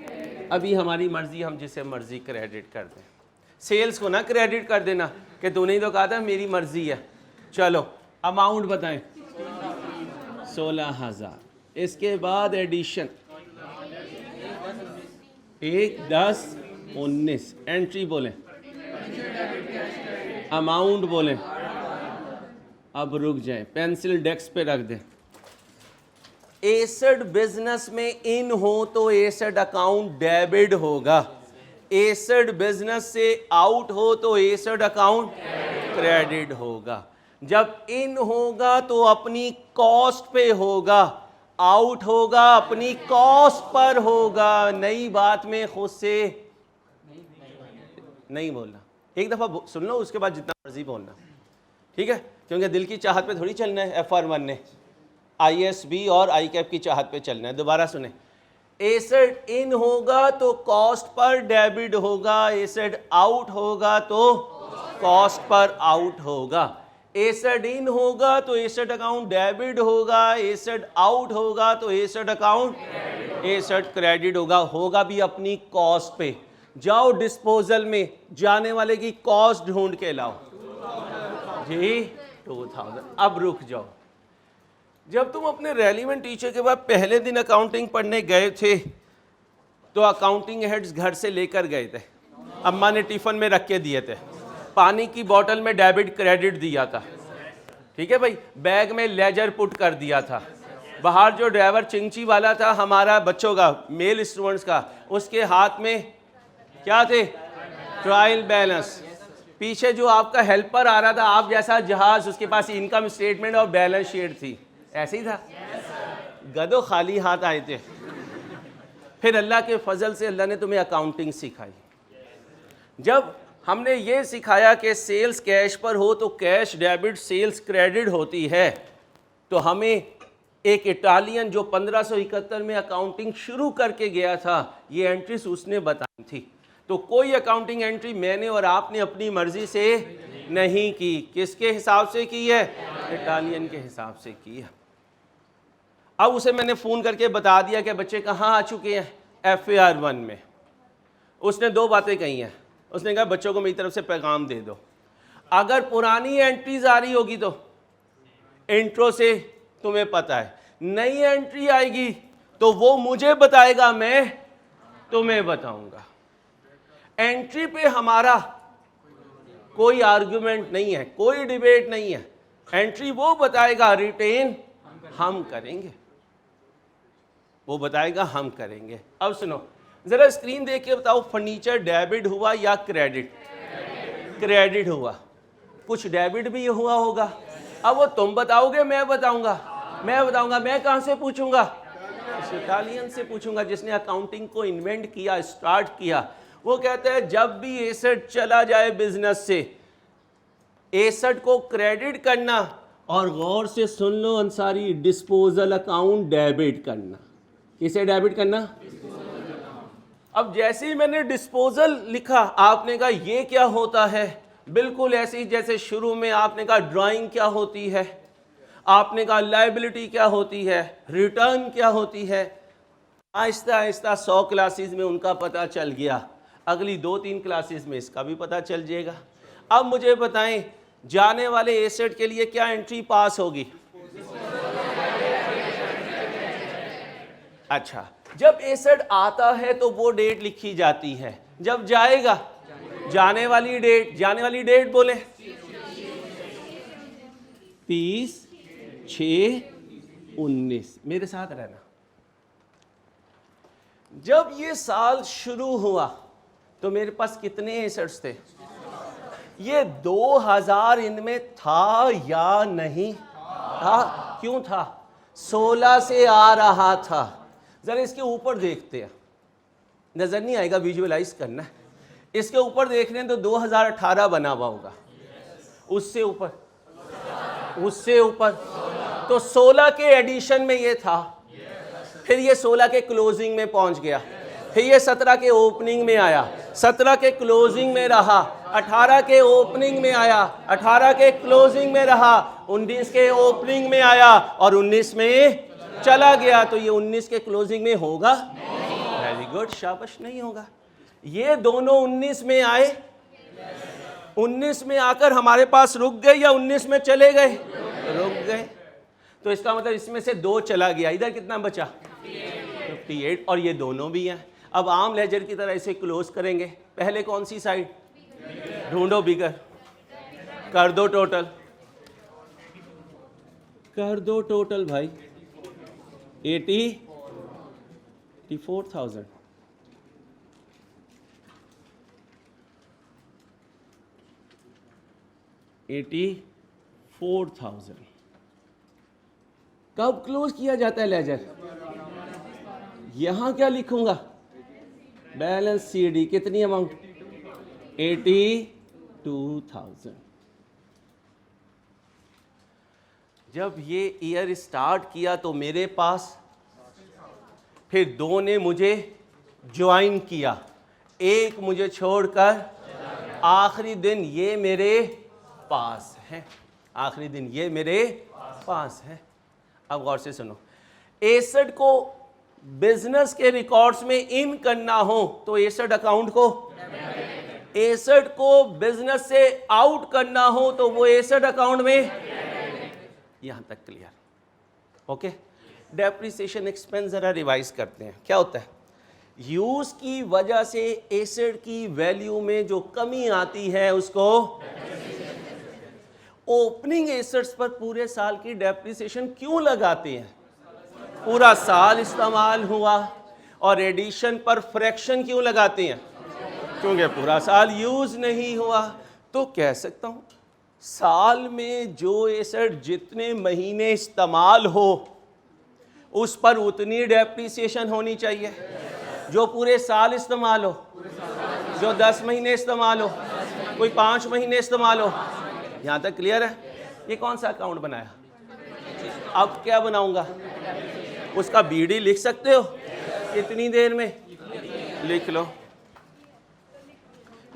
अभी हमारी मर्जी, हम जिसे मर्जी क्रेडिट कर दें। सेल्स को ना क्रेडिट कर देना कि तूने ही तो कहा था मेरी मर्जी है। चलो अमाउंट बताएं, 16,000। इसके बाद एडिशन 1/10/19, एंट्री बोलें, अमाउंट बोलें। अब रुक जाए, पेंसिल डेस्क पे रख दें। एसेट बिजनेस में इन हो तो एसेट अकाउंट डेबिट होगा, एसेट बिजनेस से आउट हो तो एसेट अकाउंट क्रेडिट होगा। जब इन होगा तो अपनी कॉस्ट पे होगा, आउट होगा अपनी कॉस्ट पर होगा। नई बात में खुद से नहीं बोलना, एक दफा सुन लो उसके बाद जितना मर्जी बोलना, ठीक है? क्योंकि दिल की चाहत पे थोड़ी चलना है FR1 ने, ISB और ICAP की चाहत पे चलना है। दोबारा सुने, एसेट इन होगा तो कॉस्ट पर डेबिट होगा, एसेट आउट होगा तो कॉस्ट पर आउट होगा। एसेट इन होगा तो एसेट अकाउंट डेबिट होगा, एसेट आउट होगा तो एसेट अकाउंट एसेट क्रेडिट होगा। होगा भी अपनी कॉस्ट पे। जाओ डिस्पोजल में जाने वाले की कॉस्ट ढूंढ के लाओ जी, 2000। अब रुक जाओ, जब तुम अपने रेलिवेंट टीचर के बाद पहले दिन अकाउंटिंग पढ़ने गए थे तो अकाउंटिंग हेड्स घर से लेकर गए थे, अम्मा ने टिफिन में रख के दिए थे, पानी की बोतल में डेबिट क्रेडिट दिया था, ठीक है भाई, बैग में लेजर पुट कर दिया था। बाहर जो ड्राइवर चिंची वाला था हमारा बच्चों का, मेल स्टूडेंट्स का, उसके हाथ में क्या थे? Trial balance. पीछे जो आपका हेल्पर आ रहा था आप जैसा जहाज, उसके पास इनकम स्टेटमेंट और बैलेंस शीट थी। ऐसे ही था, गधो खाली हाथ आए थे। फिर अल्लाह के फजल से अल्लाह ने तुम्हें अकाउंटिंग सिखाई। जब हमने ये सिखाया कि सेल्स कैश पर हो तो कैश डेबिट, सेल्स क्रेडिट होती है, तो हमें एक इटालियन जो 1571 में अकाउंटिंग शुरू करके गया था, ये एंट्रीज उसने बताई थी। तो कोई अकाउंटिंग एंट्री मैंने और आपने अपनी मर्जी से नहीं की। किसके हिसाब से की है? इटालियन के हिसाब से की है। अब उसे मैंने फ़ोन करके बता दिया कि बच्चे कहाँ आ चुके हैं FAR1 में। उसने दो बातें कही हैं। उसने कहा बच्चों को मेरी तरफ से पैगाम दे दो, अगर पुरानी एंट्रीज आ रही होगी तो इंट्रो से तुम्हें पता है, नई एंट्री आएगी तो वो मुझे बताएगा, मैं तुम्हें बताऊंगा। एंट्री पे हमारा कोई आर्गुमेंट नहीं है, कोई डिबेट नहीं है। एंट्री वो बताएगा, रिटेन हम करेंगे, वो बताएगा हम करेंगे। अब सुनो जरा स्क्रीन देख के बताओ, फर्नीचर डेबिट हुआ या क्रेडिट? क्रेडिट हुआ। कुछ डेबिट भी हुआ होगा। अब वो तुम बताओगे मैं बताऊंगा? मैं बताऊंगा। मैं कहां से पूछूंगा? इस इटालियन से पूछूंगा जिसने अकाउंटिंग को इन्वेंट किया, स्टार्ट किया। वो कहता है जब भी एसेट चला जाए बिजनेस से, एसेट को क्रेडिट करना, और गौर से सुन लो अंसारी, डिस्पोजल अकाउंट डेबिट करना। किसे डेबिट करना? अब जैसे ही मैंने डिस्पोजल लिखा, आपने कहा ये क्या होता है? बिल्कुल ऐसे ही जैसे शुरू में आपने कहा ड्राइंग क्या होती है, आपने कहा लायबिलिटी क्या होती है, रिटर्न क्या होती है। आहिस्ता आहिस्ता 100 क्लासेस में उनका पता चल गया, अगली 2-3 क्लासेस में इसका भी पता चल जाएगा। अब मुझे बताएं, जाने वाले एसेट के लिए क्या एंट्री पास होगी? अच्छा, जब एसेट आता है तो वो डेट लिखी जाती है, जब जाएगा जाने वाली डेट, जाने वाली डेट बोले 30/6/19। मेरे साथ रहना। जब ये साल शुरू हुआ तो मेरे पास कितने एसेट्स थे? ये 2000 इनमें था या नहीं था? क्यों था? 16 से आ रहा था। जरा इसके ऊपर देखते हैं, नजर नहीं आएगा, विजुअलाइज करना है। इसके ऊपर देखने तो 2018 बना हुआ होगा, उससे ऊपर, उससे ऊपर, तो 16 के एडिशन में ये था, फिर ये 16 के क्लोजिंग में पहुंच गया, फिर ये 17 के ओपनिंग में आया, 17 के क्लोजिंग में रहा, 18 के ओपनिंग में आया, 18 के क्लोजिंग में रहा, 19 के ओपनिंग में आया और 19 में चला गया। तो ये 19 के क्लोजिंग में होगा? वेरी गुड, शाबाश, नहीं होगा। ये दोनों 19 में आए, 19 में आकर हमारे पास रुक गए या 19 में चले गए? रुक गए। तो इसका मतलब इसमें से 2 चला गया, इधर कितना बचा? 58, और ये दोनों भी हैं। अब आम लेजर की तरह इसे क्लोज करेंगे। पहले कौन सी साइड? ढूंढो बिगर, कर दो टोटल, कर दो टोटल भाई। 84,000, कब क्लोज किया जाता है लेजर? यहां क्या लिखूंगा? बैलेंस सीडी, कितनी अमाउंट? 82,000। जब ये ईयर स्टार्ट किया तो मेरे पास, फिर 2 ने मुझे ज्वाइन किया, 1 मुझे छोड़कर, आखिरी दिन ये मेरे पास है, आखिरी दिन ये मेरे पास है। अब गौर से सुनो, एसेट को बिजनेस के रिकॉर्ड्स में इन करना हो तो एसेट अकाउंट को, एसेट को बिजनेस से आउट करना हो तो वो एसेट अकाउंट में। यहां तक क्लियर? ओके। डेप्रिसिएशन एक्सपेंस जरा रिवाइज करते हैं। क्या होता है? यूज की वजह से एसेट की वैल्यू में जो कमी आती है उसको, ओपनिंग एसेट्स पर पूरे साल की डेप्रिसिएशन क्यों लगाते हैं? पूरा साल इस्तेमाल हुआ। और एडिशन पर फ्रैक्शन क्यों लगाते हैं? क्योंकि पूरा साल यूज नहीं हुआ। तो कह सकता हूं साल में जो एसेट जितने महीने इस्तेमाल हो उस पर उतनी डेप्रिसिएशन होनी चाहिए। जो पूरे साल इस्तेमाल हो, जो 10 महीने इस्तेमाल हो, कोई 5 महीने इस्तेमाल हो। यहां तक क्लियर है? ये कौन सा अकाउंट बनाया? अब क्या बनाऊंगा? उसका बीडी लिख सकते हो? कितनी देर में? लिख लो।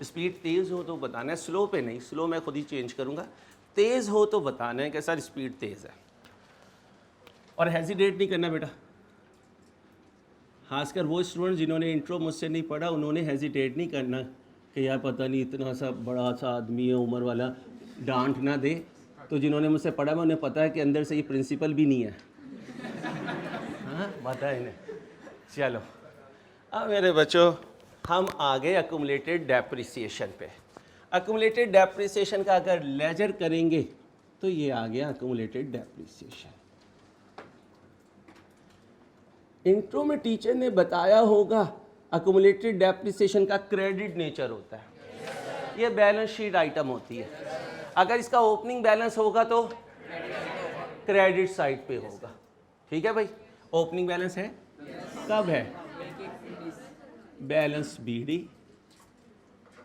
स्पीड तेज हो तो बताना है, स्लो पे नहीं, स्लो मैं खुद ही चेंज करूंगा। तेज हो तो बताना है कि सर स्पीड तेज है। और हेजिटेट नहीं करना बेटा, खासकर वो स्टूडेंट जिन्होंने इंट्रो मुझसे नहीं पढ़ा, उन्होंने हेजिटेट नहीं करना कि यार पता नहीं इतना सा बड़ा सा आदमी है उम्र वाला, डांट ना दे। तो जिन्होंने मुझसे पढ़ा है उन्हें पता है कि अंदर से ये प्रिंसिपल भी नहीं है। हाँ, पता है इन्हें। चलो अब मेरे बच्चों, हम आ गए अक्यूमुलेटेड डेप्रिसिएशन पे। अक्यूमुलेटेड डेप्रिसिएशन का अगर लेजर करेंगे तो ये आ गया अक्यूमुलेटेड डेप्रिसिएशन। इंट्रो में टीचर ने बताया होगा अक्यूमुलेटेड डेप्रिसिएशन का क्रेडिट नेचर होता है, ये बैलेंस शीट आइटम होती है। अगर इसका ओपनिंग बैलेंस होगा तो क्रेडिट साइड पे होगा। ठीक है भाई? ओपनिंग बैलेंस है, कब है? बैलेंस बीडी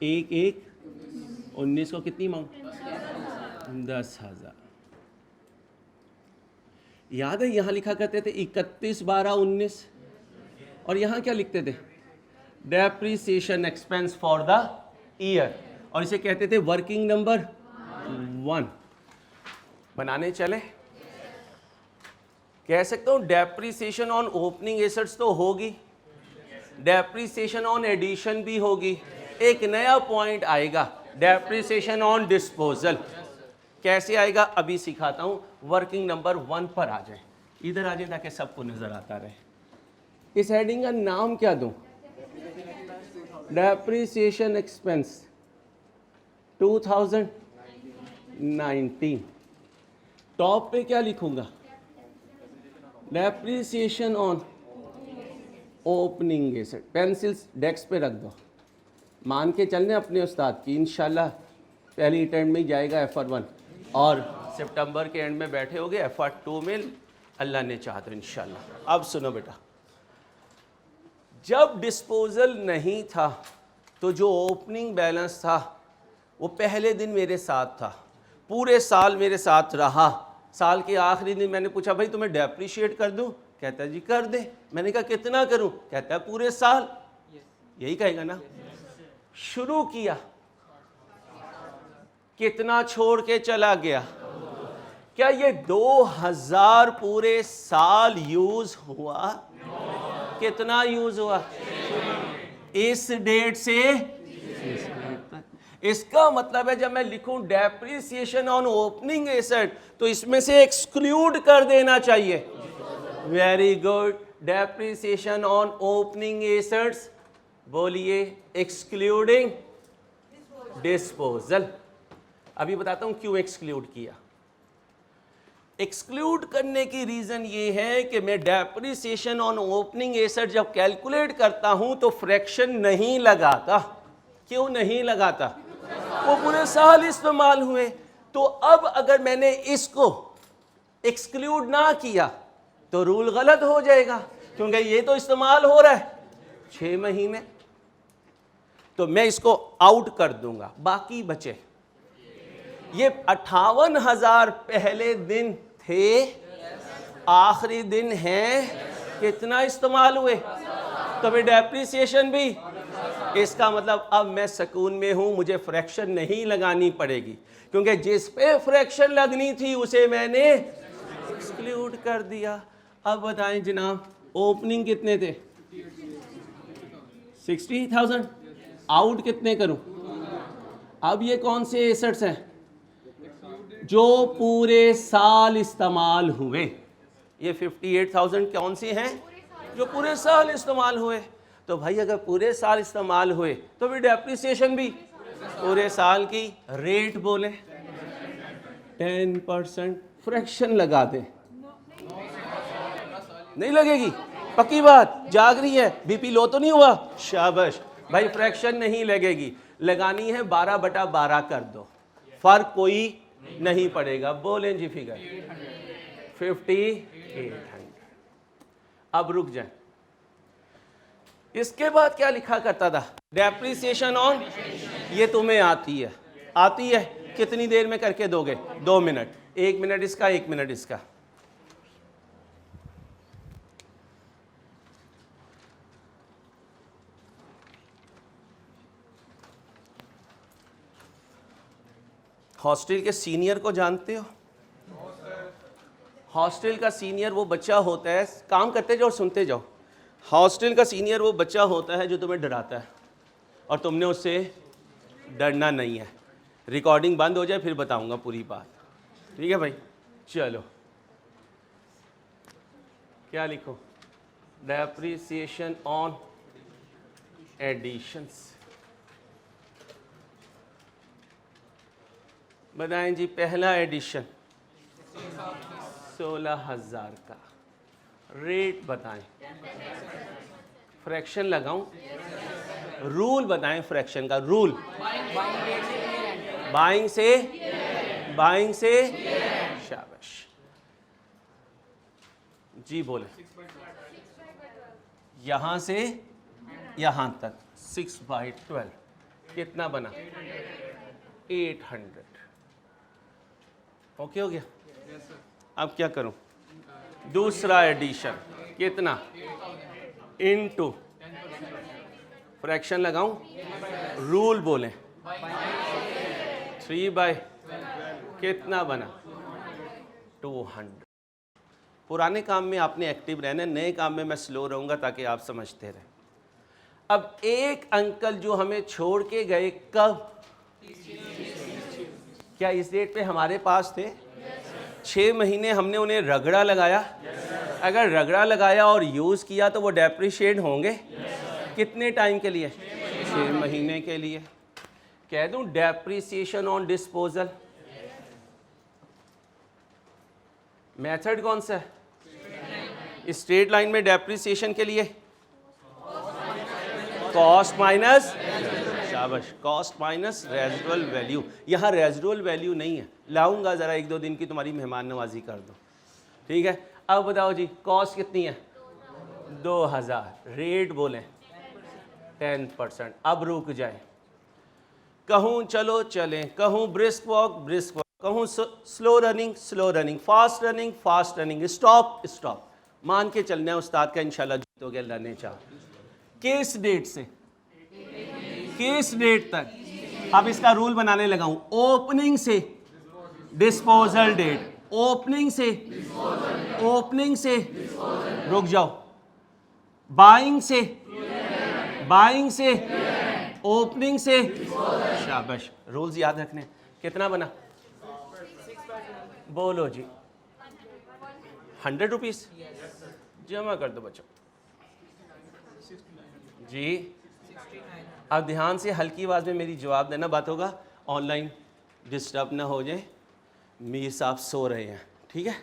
1/1/19 को कितनी अमाउंट? 10,000। याद है यहां लिखा करते थे 31/12/19, और यहां क्या लिखते थे? Depreciation expense for the year, और इसे कहते थे वर्किंग नंबर 1। बनाने चले? कह सकता हूं डेप्रिसिएशन ऑन ओपनिंग एसेट्स तो होगी, डेप्रिसिएशन ऑन एडिशन भी होगी। एक नया पॉइंट आएगा, डेप्रिसिएशन ऑन डिस्पोजल। कैसे आएगा अभी सिखाता हूं। वर्किंग नंबर 1 पर आ जाए, इधर आ जाए ताकि सबको नजर आता रहे। इस हेडिंग का नाम क्या दूं? Depreciation expense 2019। टॉप पे क्या लिखूंगा? Depreciation on opening asset, pencils desk पे रख दो, मान के चलने अपने उस्ताद की इंशाल्लाह पहली अटेम्प्ट में ही जाएगा FR1 और सितंबर के एंड में बैठे होगे FR2 में, अल्लाह ने चाहा तो इंशाल्लाह। अब सुनो बेटा, जब डिस्पोजल नहीं था तो जो ओपनिंग बैलेंस था वो पहले दिन मेरे साथ था, पूरे साल मेरे साथ रहा। साल के आखिरी दिन मैंने पूछा भाई तुम्हें डेप्रिशिएट कर दूं? कहता है जी कर दे। मैंने कहा कितना करूं? कहता है पूरे साल। यही कहेगा ना। शुरू किया, कितना छोड़ के चला गया? क्या ये 2000 पूरे साल यूज हुआ? कितना यूज हुआ? इस डेट से इस डेट तक। इसका मतलब है जब मैं लिखूं डेप्रिसिएशन ऑन ओपनिंग एसेट तो इसमें से एक्सक्लूड कर देना चाहिए। Very good, depreciation on opening assets, बोलिए एक्सक्लूडिंग डिस्पोजल। अभी बताता हूं क्यों एक्सक्लूड किया। एक्सक्लूड करने की रीजन ये है कि मैं डेप्रिसिएशन ऑन ओपनिंग एसेट जब कैलकुलेट करता हूं तो फ्रैक्शन नहीं लगाता। क्यों नहीं लगाता? वो पूरे साल इस्तेमाल हुए। तो अब अगर मैंने इसको एक्सक्लूड ना किया तो रूल गलत हो जाएगा, क्योंकि ये तो इस्तेमाल हो रहा है 6 महीने, तो मैं इसको आउट कर दूंगा, बाकी बचे। ये 58,000 पहले दिन थे, आखिरी दिन है, कितना इस्तेमाल हुए? तो फिर डेप्रिसिएशन भी। इसका मतलब अब मैं सुकून में हूं, मुझे फ्रैक्शन नहीं लगानी पड़ेगी, क्योंकि जिस पे फ्रैक्शन लगनी थी उसे मैंने एक्सक्लूड कर दिया। अब बताएं जनाब, ओपनिंग कितने थे? 60,000। आउट कितने करूं? अब ये कौन से एसेट्स हैं जो पूरे साल इस्तेमाल हुए? ये 58,000 कौन सी हैं जो पूरे साल इस्तेमाल हुए? तो भाई अगर पूरे साल इस्तेमाल हुए तो फिर डेप्रिसिएशन भी पूरे साल की। रेट बोले 10%, फ्रैक्शन लगा दे। नहीं लगेगी? पक्की बात, जाग रही है? बीपी लो तो नहीं हुआ? शाबाश भाई, फ्रैक्शन नहीं लगेगी, लगानी है 12/12 कर दो, फर्क कोई नहीं पड़ेगा। बोलें जी फिगर 5800। अब रुक जाए, इसके बाद क्या लिखा करता था? डेप्रिसिएशन ऑन, ये तुम्हें आती है, आती है। कितनी देर में करके दोगे? 2 मिनट, 1 मिनट इसका, 1 मिनट इसका। हॉस्टल के सीनियर को जानते हो? हॉस्टल का सीनियर वो बच्चा होता है, काम करते जाओ और सुनते जाओ। हॉस्टल का सीनियर वो बच्चा होता है जो तुम्हें डराता है और तुमने उससे डरना नहीं है। रिकॉर्डिंग बंद हो जाए फिर बताऊंगा पूरी बात, ठीक है भाई? चलो, क्या लिखो? Depreciation on additions. बताएं जी, पहला एडिशन 16,000 का। रेट बताएं, फ्रैक्शन लगाऊं? रूल बताएं फ्रैक्शन का रूल। बाइंग से, बाइंग से, शाबाश जी बोले। यहां से यहां तक 6/12 कितना बना? 800। ओके हो गया? अब क्या करूं? दूसरा एडिशन कितना? इनटू फ्रैक्शन लगाऊं? रूल बोलें 3/, कितना बना? 200। पुराने काम में आपने एक्टिव रहना, नए काम में मैं स्लो रहूंगा ताकि आप समझते रहें। अब एक अंकल जो हमें छोड़ के गए, कब? क्या इस डेट पे हमारे पास थे? 6 महीने हमने उन्हें रगड़ा लगाया। अगर रगड़ा लगाया और यूज़ किया तो वो डेप्रिशिएट होंगे। कितने टाइम के लिए? 6 महीने के लिए। कह दूं डेप्रिसिएशन ऑन डिस्पोजल। मेथड कौन सा है? स्ट्रेट लाइन में डेप्रिसिएशन के लिए कॉस्ट माइनस, शाबाश, कॉस्ट माइनस रेजिडुअल वैल्यू। यहाँ रेजिडुअल वैल्यू नहीं है, लाऊंगा ज़रा 1-2 दिन की तुम्हारी मेहमान नवाजी कर दो, ठीक है। अब बताओ जी कॉस्ट कितनी है? 2000, रेट बोलें 10%। अब रुक जाए, कहूँ चलो चलें, कहूँ ब्रिस्क वॉक ब्रिस्क वॉक, कहूँ slow running slow running, fast running, stop stop, मान के चलना है उस्ताद का इंशाल्लाह जीतोगे अल्लाह ने चाहा। किस डेट से किस डेट तक? अब इसका रूल बनाने लगा हूं, ओपनिंग से डिस्पोजल डेट, ओपनिंग से रुक जाओ, बाइंग से ओपनिंग से, शाबाश, रूल्स याद रखने। कितना बना? बोलो जी, 100 रुपीज़ जमा कर दो बच्चों जी। अब ध्यान से हल्की आवाज़ में मेरी जवाब देना, बात होगा ऑनलाइन डिस्टर्ब ना हो जाए, मीर साहब सो रहे हैं, ठीक है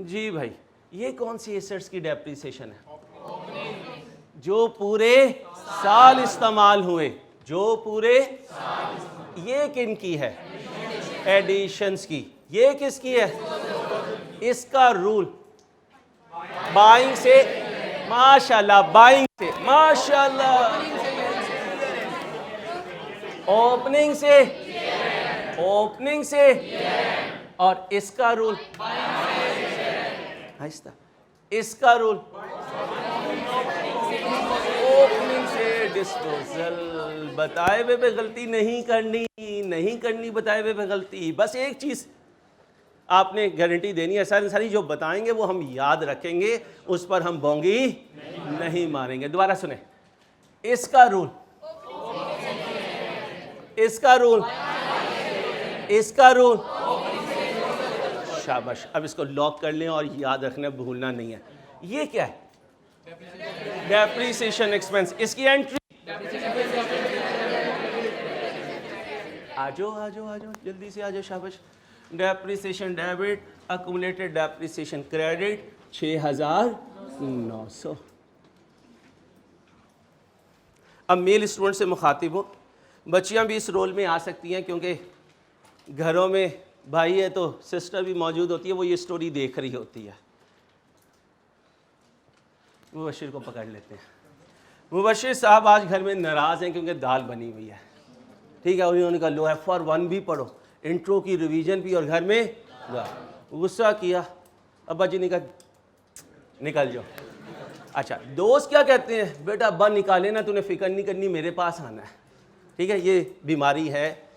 जी भाई। ये कौन सी एसेट्स की डेप्रिसिएशन है? जो पूरे साल इस्तेमाल हुए, जो पूरे, ये किन की है? एडिशंस की। ये किसकी है? इसका रूल बाइंग से, माशाल्लाह, बाइंग से माशाल्लाह, ओपनिंग से, और इसका रूल आहिस्ता, इसका रूल ओपनिंग से डिस्पोजल। बताए हुए पे गलती नहीं करनी, बताए हुए पे गलती। बस एक चीज़ आपने गारंटी देनी है, सारी जो बताएंगे वो हम याद रखेंगे, उस पर हम बोंगी नहीं मारेंगे। दोबारा सुने, इसका रूल, शाबाश। अब इसको लॉक कर लें और याद रखना, भूलना नहीं है। ये क्या है? Depreciation expense. इसकी एंट्री, आजो जल्दी से आजो, शाबाश। Depreciation debit, accumulated depreciation credit 6900। अब मेल स्टूडेंट से मुखातिब हो, बच्चियां भी इस रोल में आ सकती हैं, क्योंकि घरों में भाई है तो सिस्टर भी मौजूद होती है, वो ये स्टोरी देख रही होती है। मुबशिर को पकड़ लेते हैं। मुबशिर साहब आज घर में नाराज़ हैं क्योंकि दाल बनी हुई है, ठीक है। उन्होंने कहा लो FR1 भी पढ़ो, इंट्रो की रिवीजन भी, और घर में गुस्सा किया। अब्बा जी ने कहा निकल जाओ। अच्छा, दोस्त क्या कहते हैं? बेटा अब्बा निकाले ना, तूने फिक्र नहीं करनी, मेरे पास आना है, ठीक है। ये बीमारी है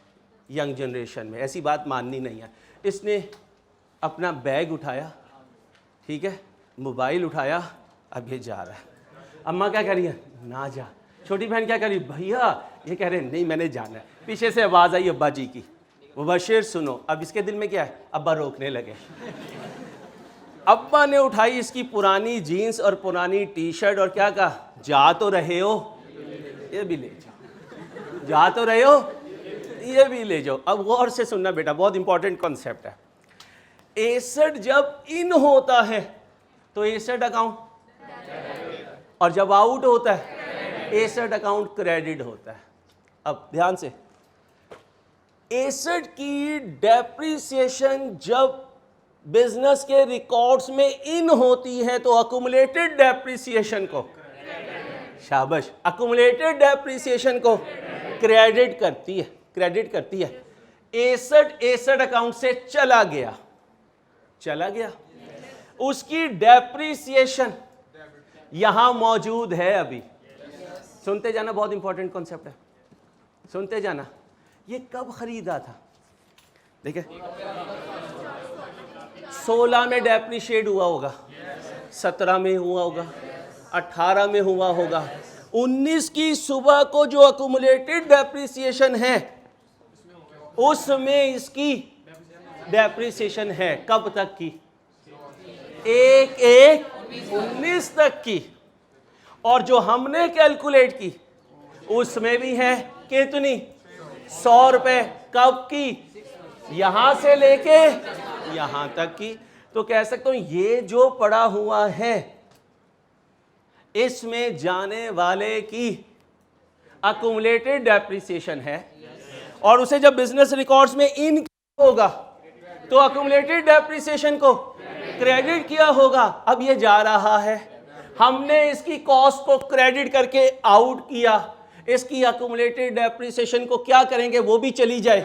यंग जनरेशन में, ऐसी बात माननी नहीं है। इसने अपना बैग उठाया, ठीक है, मोबाइल उठाया, अब ये जा रहा है। अम्मा क्या कह रही है? ना जा। छोटी बहन क्या कह रही? भैया, ये कह रहे हैं नहीं मैंने जाना है। पीछे से आवाज़ आई अब्बा जी की, मुबशिर सुनो। अब इसके दिल में क्या है? अब्बा रोकने लगे। अब्बा ने उठाई इसकी पुरानी जीन्स और पुरानी टी-शर्ट और क्या कहा? जा तो रहे हो, ये भी ले जाओ। जा तो रहे हो, ये भी ले जाओ। अब गौर से सुनना बेटा, बहुत इंपॉर्टेंट कॉन्सेप्ट है। एसेट जब इन होता है तो एसेट अकाउंट, और जब आउट होता है एसेट अकाउंट क्रेडिट होता है। अब ध्यान से, एसेट की डेप्रिसिएशन जब बिजनेस के रिकॉर्ड्स में इन होती है तो अक्यूमुलेटेड डेप्रिसिएशन को, शाबाश, अक्यूमुलेटेड डेप्रिसिएशन को क्रेडिट करती है। एसेट अकाउंट से चला गया, उसकी डेप्रिसिएशन यहां मौजूद है अभी। सुनते जाना, बहुत इंपॉर्टेंट कॉन्सेप्ट है, सुनते जाना। ये कब खरीदा था? देखिए 16 में डेप्रिशिएट हुआ होगा, 17 में हुआ होगा, 18 में हुआ होगा, 19 की सुबह को जो अक्यूमुलेटेड डेप्रिसिएशन है उसमें इसकी डेप्रिसिएशन है। कब तक की? 1/1/19 तक की। और जो हमने कैलकुलेट की उसमें भी है कितनी? 100 रुपए। कब की? यहां से लेके यहां तक की। तो कह सकता हूं ये जो पड़ा हुआ है इसमें जाने वाले की अकुमुलेटेड डेप्रिसिएशन है और उसे जब बिजनेस रिकॉर्ड्स में इन होगा तो अकुमुलेटेड डेप्रिसिएशन को क्रेडिट किया होगा। अब ये जा रहा है, हमने इसकी कॉस्ट को क्रेडिट करके आउट किया, इसकी अकुमुलेटेड डेप्रिसिएशन को क्या करेंगे, वो भी चली जाए,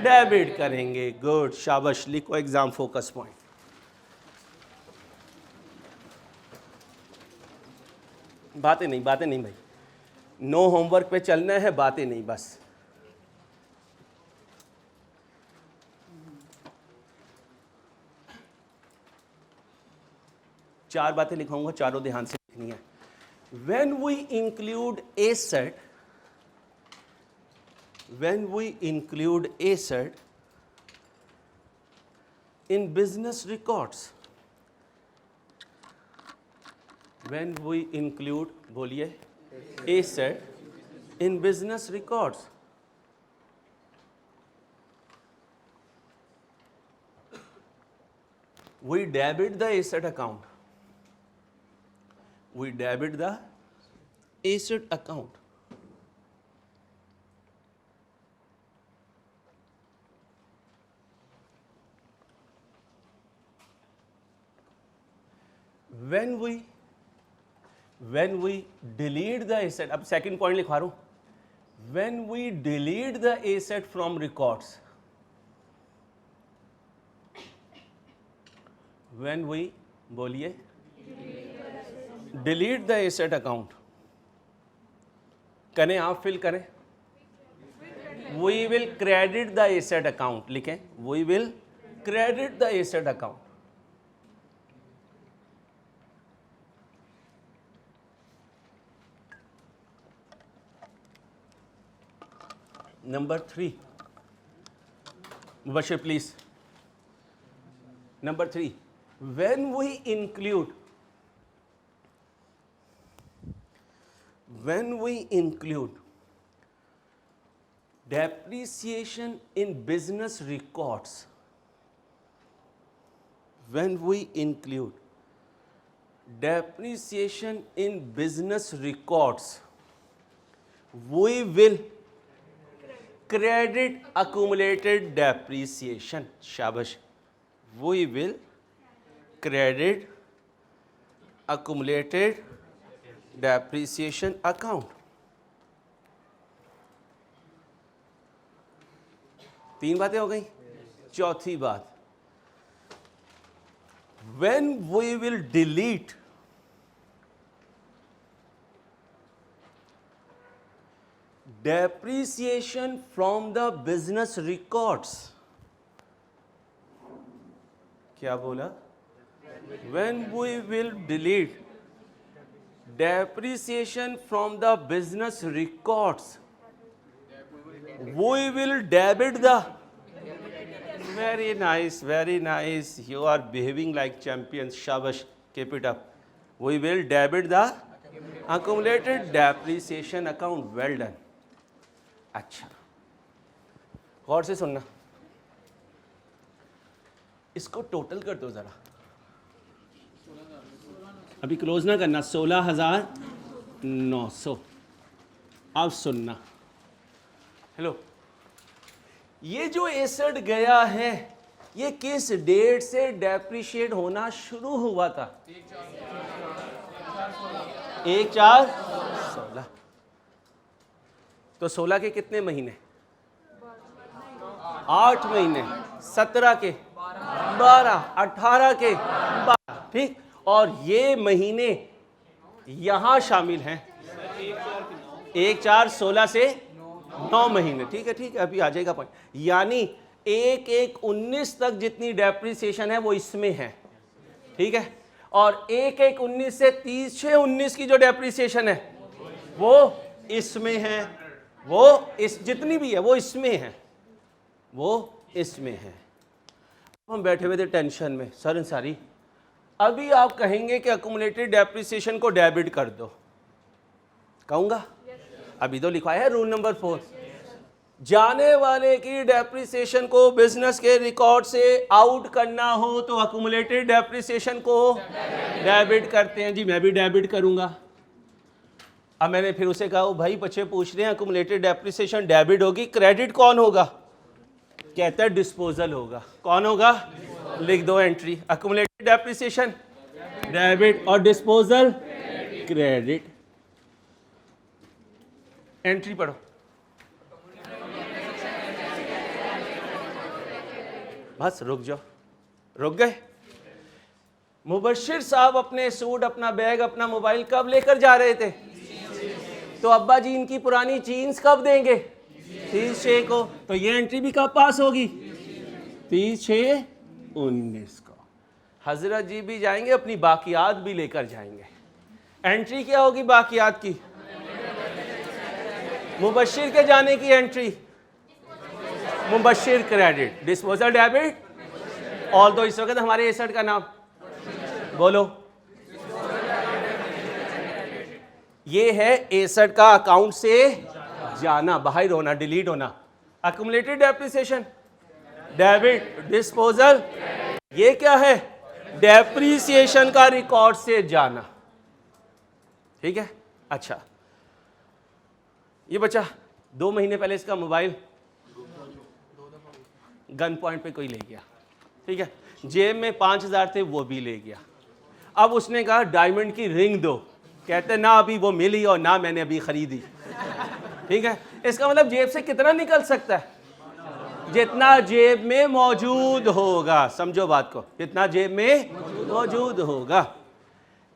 डेबिट करेंगे। गुड, शाबाश, लिखो एग्जाम फोकस पॉइंट। बातें नहीं भाई, नो होमवर्क पे चलना है, बातें नहीं बस। चार बातें लिखाऊंगा, चारों ध्यान से लिखनी है। When we include asset in business records, when we include, बोलिए, asset in business records, we debit the asset account. We debit the asset account. When we delete the asset, अब सेकंड पॉइंट लिखवा रहा हूं, when we delete the asset from records, when we, बोलिए, delete the asset account, करें आप, फिल करें, we will credit the asset account, लिखें, we will credit the asset account. Number 3, Mubashir please. Number 3, when we include depreciation in business records, when we include depreciation in business records, we will credit accumulated depreciation. Shabash. We will credit accumulated depreciation account. तीन बातें हो गई। चौथी बात, when we will delete depreciation from the business records, क्या बोला? When we will delete depreciation from the business records, we will debit the, very nice, you are behaving like champions, shabash, keep it up. We will debit the accumulated depreciation account. Well done. अच्छा, गौर से सुनना, इसको टोटल कर दो जरा, अभी क्लोज ना करना, 16,900। अब सुनना, हेलो, ये जो एसेट गया है, ये किस डेट से डेप्रिशिएट होना शुरू हुआ था? 1/4/16। तो 16 के कितने महीने? 8 महीने, 17 के 12, 18 के 12, ठीक। और ये महीने यहां शामिल हैं, 1/4/16 से 9 महीने, ठीक है, अभी आ जाएगा पॉइंट। यानी 1/1/19 तक जितनी डेप्रिसिएशन है वो इसमें है, ठीक है। और 1/1/19 से 30/6/19 की जो डेप्रिसिएशन है वो इसमें है, वो इस जितनी भी है वो इसमें है, वो इसमें है। हम बैठे हुए थे टेंशन में, सर अंसारी अभी आप कहेंगे कि अकुमुलेटेड डेप्रिसिएशन को डेबिट कर दो, कहूँगा? अभी तो लिखा है रूल नंबर 4, जाने वाले की डेप्रिसिएशन को बिजनेस के रिकॉर्ड से आउट करना हो तो अकुमुलेटेड डेप्रिसिएशन को डेबिट करते हैं। जी मैं भी डेबिट करूँगा, अब मैंने फिर उसे कहा, भाई बच्चे पूछ रहे हैं अकुमुलेटेड डेप्रिसिएशन डेबिट होगी, क्रेडिट कौन होगा? कहता है डिस्पोजल होगा। कौन होगा? लिख दो एंट्री, अकुमुलेटेड डेप्रिसिएशन डेबिट और डिस्पोजल क्रेडिट। एंट्री पढ़ो। बस रुक जाओ, रुक गए? मुबशिर साहब अपने सूट, अपना बैग, अपना मोबाइल कब लेकर जा रहे थे? तो अब्बा जी इनकी पुरानी जीन्स कब देंगे? 30/6 को। तो ये एंट्री भी कब पास होगी? 30/6/19 को। हजरत जी भी जाएंगे, अपनी बाकियात भी लेकर जाएंगे। एंट्री क्या होगी बाकियात की? मुबशिर के जाने की entry Mubashir credit, disposal debit. और तो इस वक्त हमारे एसेट का नाम बोलो, ये है एसेट का अकाउंट से जाना, बाहर होना, डिलीट होना। अकुमुलेटेड डेप्रिसिएशन डेबिट, डिस्पोजल, ये क्या है? डेप्रिसिएशन का रिकॉर्ड से जाना। ठीक है। अच्छा, ये बच्चा 2 महीने पहले इसका मोबाइल गन पॉइंट पे कोई ले गया, ठीक है, जेब में 5,000 थे, वो भी ले गया। अब उसने कहा डायमंड की रिंग दो, कहते ना अभी वो मिली और ना मैंने अभी खरीदी। ठीक है, इसका मतलब जेब से कितना निकल सकता है? जितना जेब में मौजूद होगा। समझो बात को, जितना जेब में मौजूद होगा।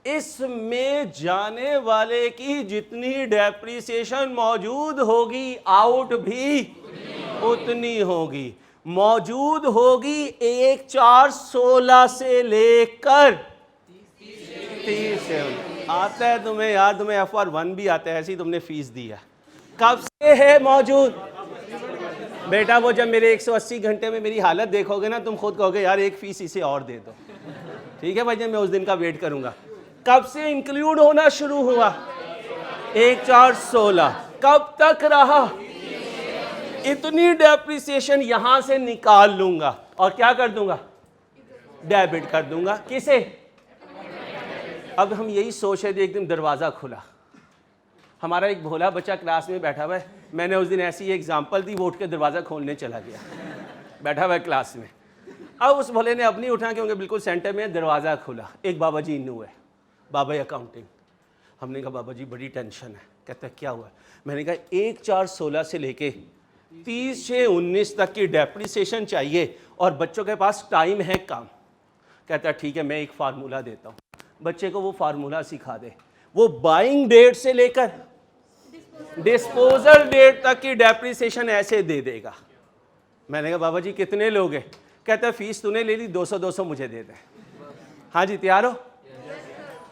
इसमें जाने वाले की जितनी डेप्रिसिएशन मौजूद होगी, आउट भी उतनी होगी। मौजूद होगी 1/4/16 से लेकर 30 आता है तुम्हें यार, तुम्हें FR1 भी आता है, ऐसी तुमने फीस दी है। कब से है मौजूद? बेटा वो जब मेरे 180 घंटे में मेरी हालत देखोगे ना, तुम खुद कहोगे यार एक फीस इसे और दे दो। ठीक है भाई, मैं उस दिन का वेट करूंगा। कब से इंक्लूड होना शुरू हुआ? 1/4/16। कब तक रहा? इतनी डेप्रिसिएशन यहां से निकाल लूंगा और क्या कर दूंगा? डेबिट कर दूंगा। किसे? अब हम यही सोच रहे थे, एक दिन दरवाजा खुला, हमारा एक भोला बच्चा क्लास में बैठा हुआ है। मैंने उस दिन ऐसी एग्जांपल दी, वो उठ के दरवाजा खोलने चला गया, बैठा हुआ है क्लास में। अब उस भोले ने अपनी उठा, क्योंकि बिल्कुल सेंटर में दरवाजा खुला, एक बाबा जी इन्नू है, बाबा अकाउंटिंग। हमने कहा बाबा जी बड़ी टेंशन है। कहता है क्या हुआ? मैंने कहा 1/4/16 से लेके 30/6/19 तक की डेप्रिसिएशन चाहिए और बच्चों के पास टाइम है कम। कहता है ठीक है, मैं एक फार्मूला देता हूँ। बच्चे को वो फार्मूला सिखा दे। वो बाइंग डेट से लेकर डिस्पोजल डेट तक की डेप्रिसिएशन ऐसे दे देगा। मैंने कहा बाबा जी कितने लोग हैं? कहता है फीस तूने ले ली, 200 मुझे दे दे। हाँ जी, तैयार हो?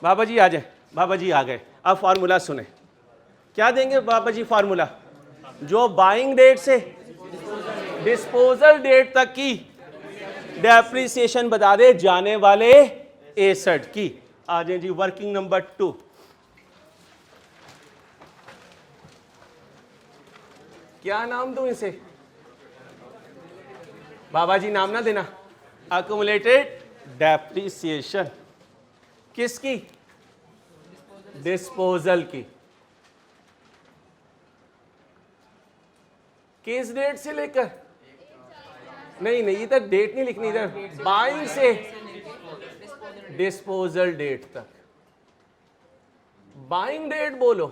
बाबा जी आ जाए। बाबा जी आ गए। अब फार्मूला सुने। क्या देंगे बाबा जी फार्मूला? जो बाइंग डेट से डिस्पोजल डेट तक की डेप्रिसिएशन बता दे जाने वाले एसेट की। आ जाए जी, वर्किंग नंबर 2। क्या नाम दूं इसे? बाबा जी नाम ना देना। अक्युमुलेटेड डेप्रिसिएशन किसकी? डिस्पोजल की। किस डेट से लेकर? नहीं, इधर डेट नहीं लिखनी, इधर बाइंग से डिस्पोजल डेट तक। बाइंग डेट बोलो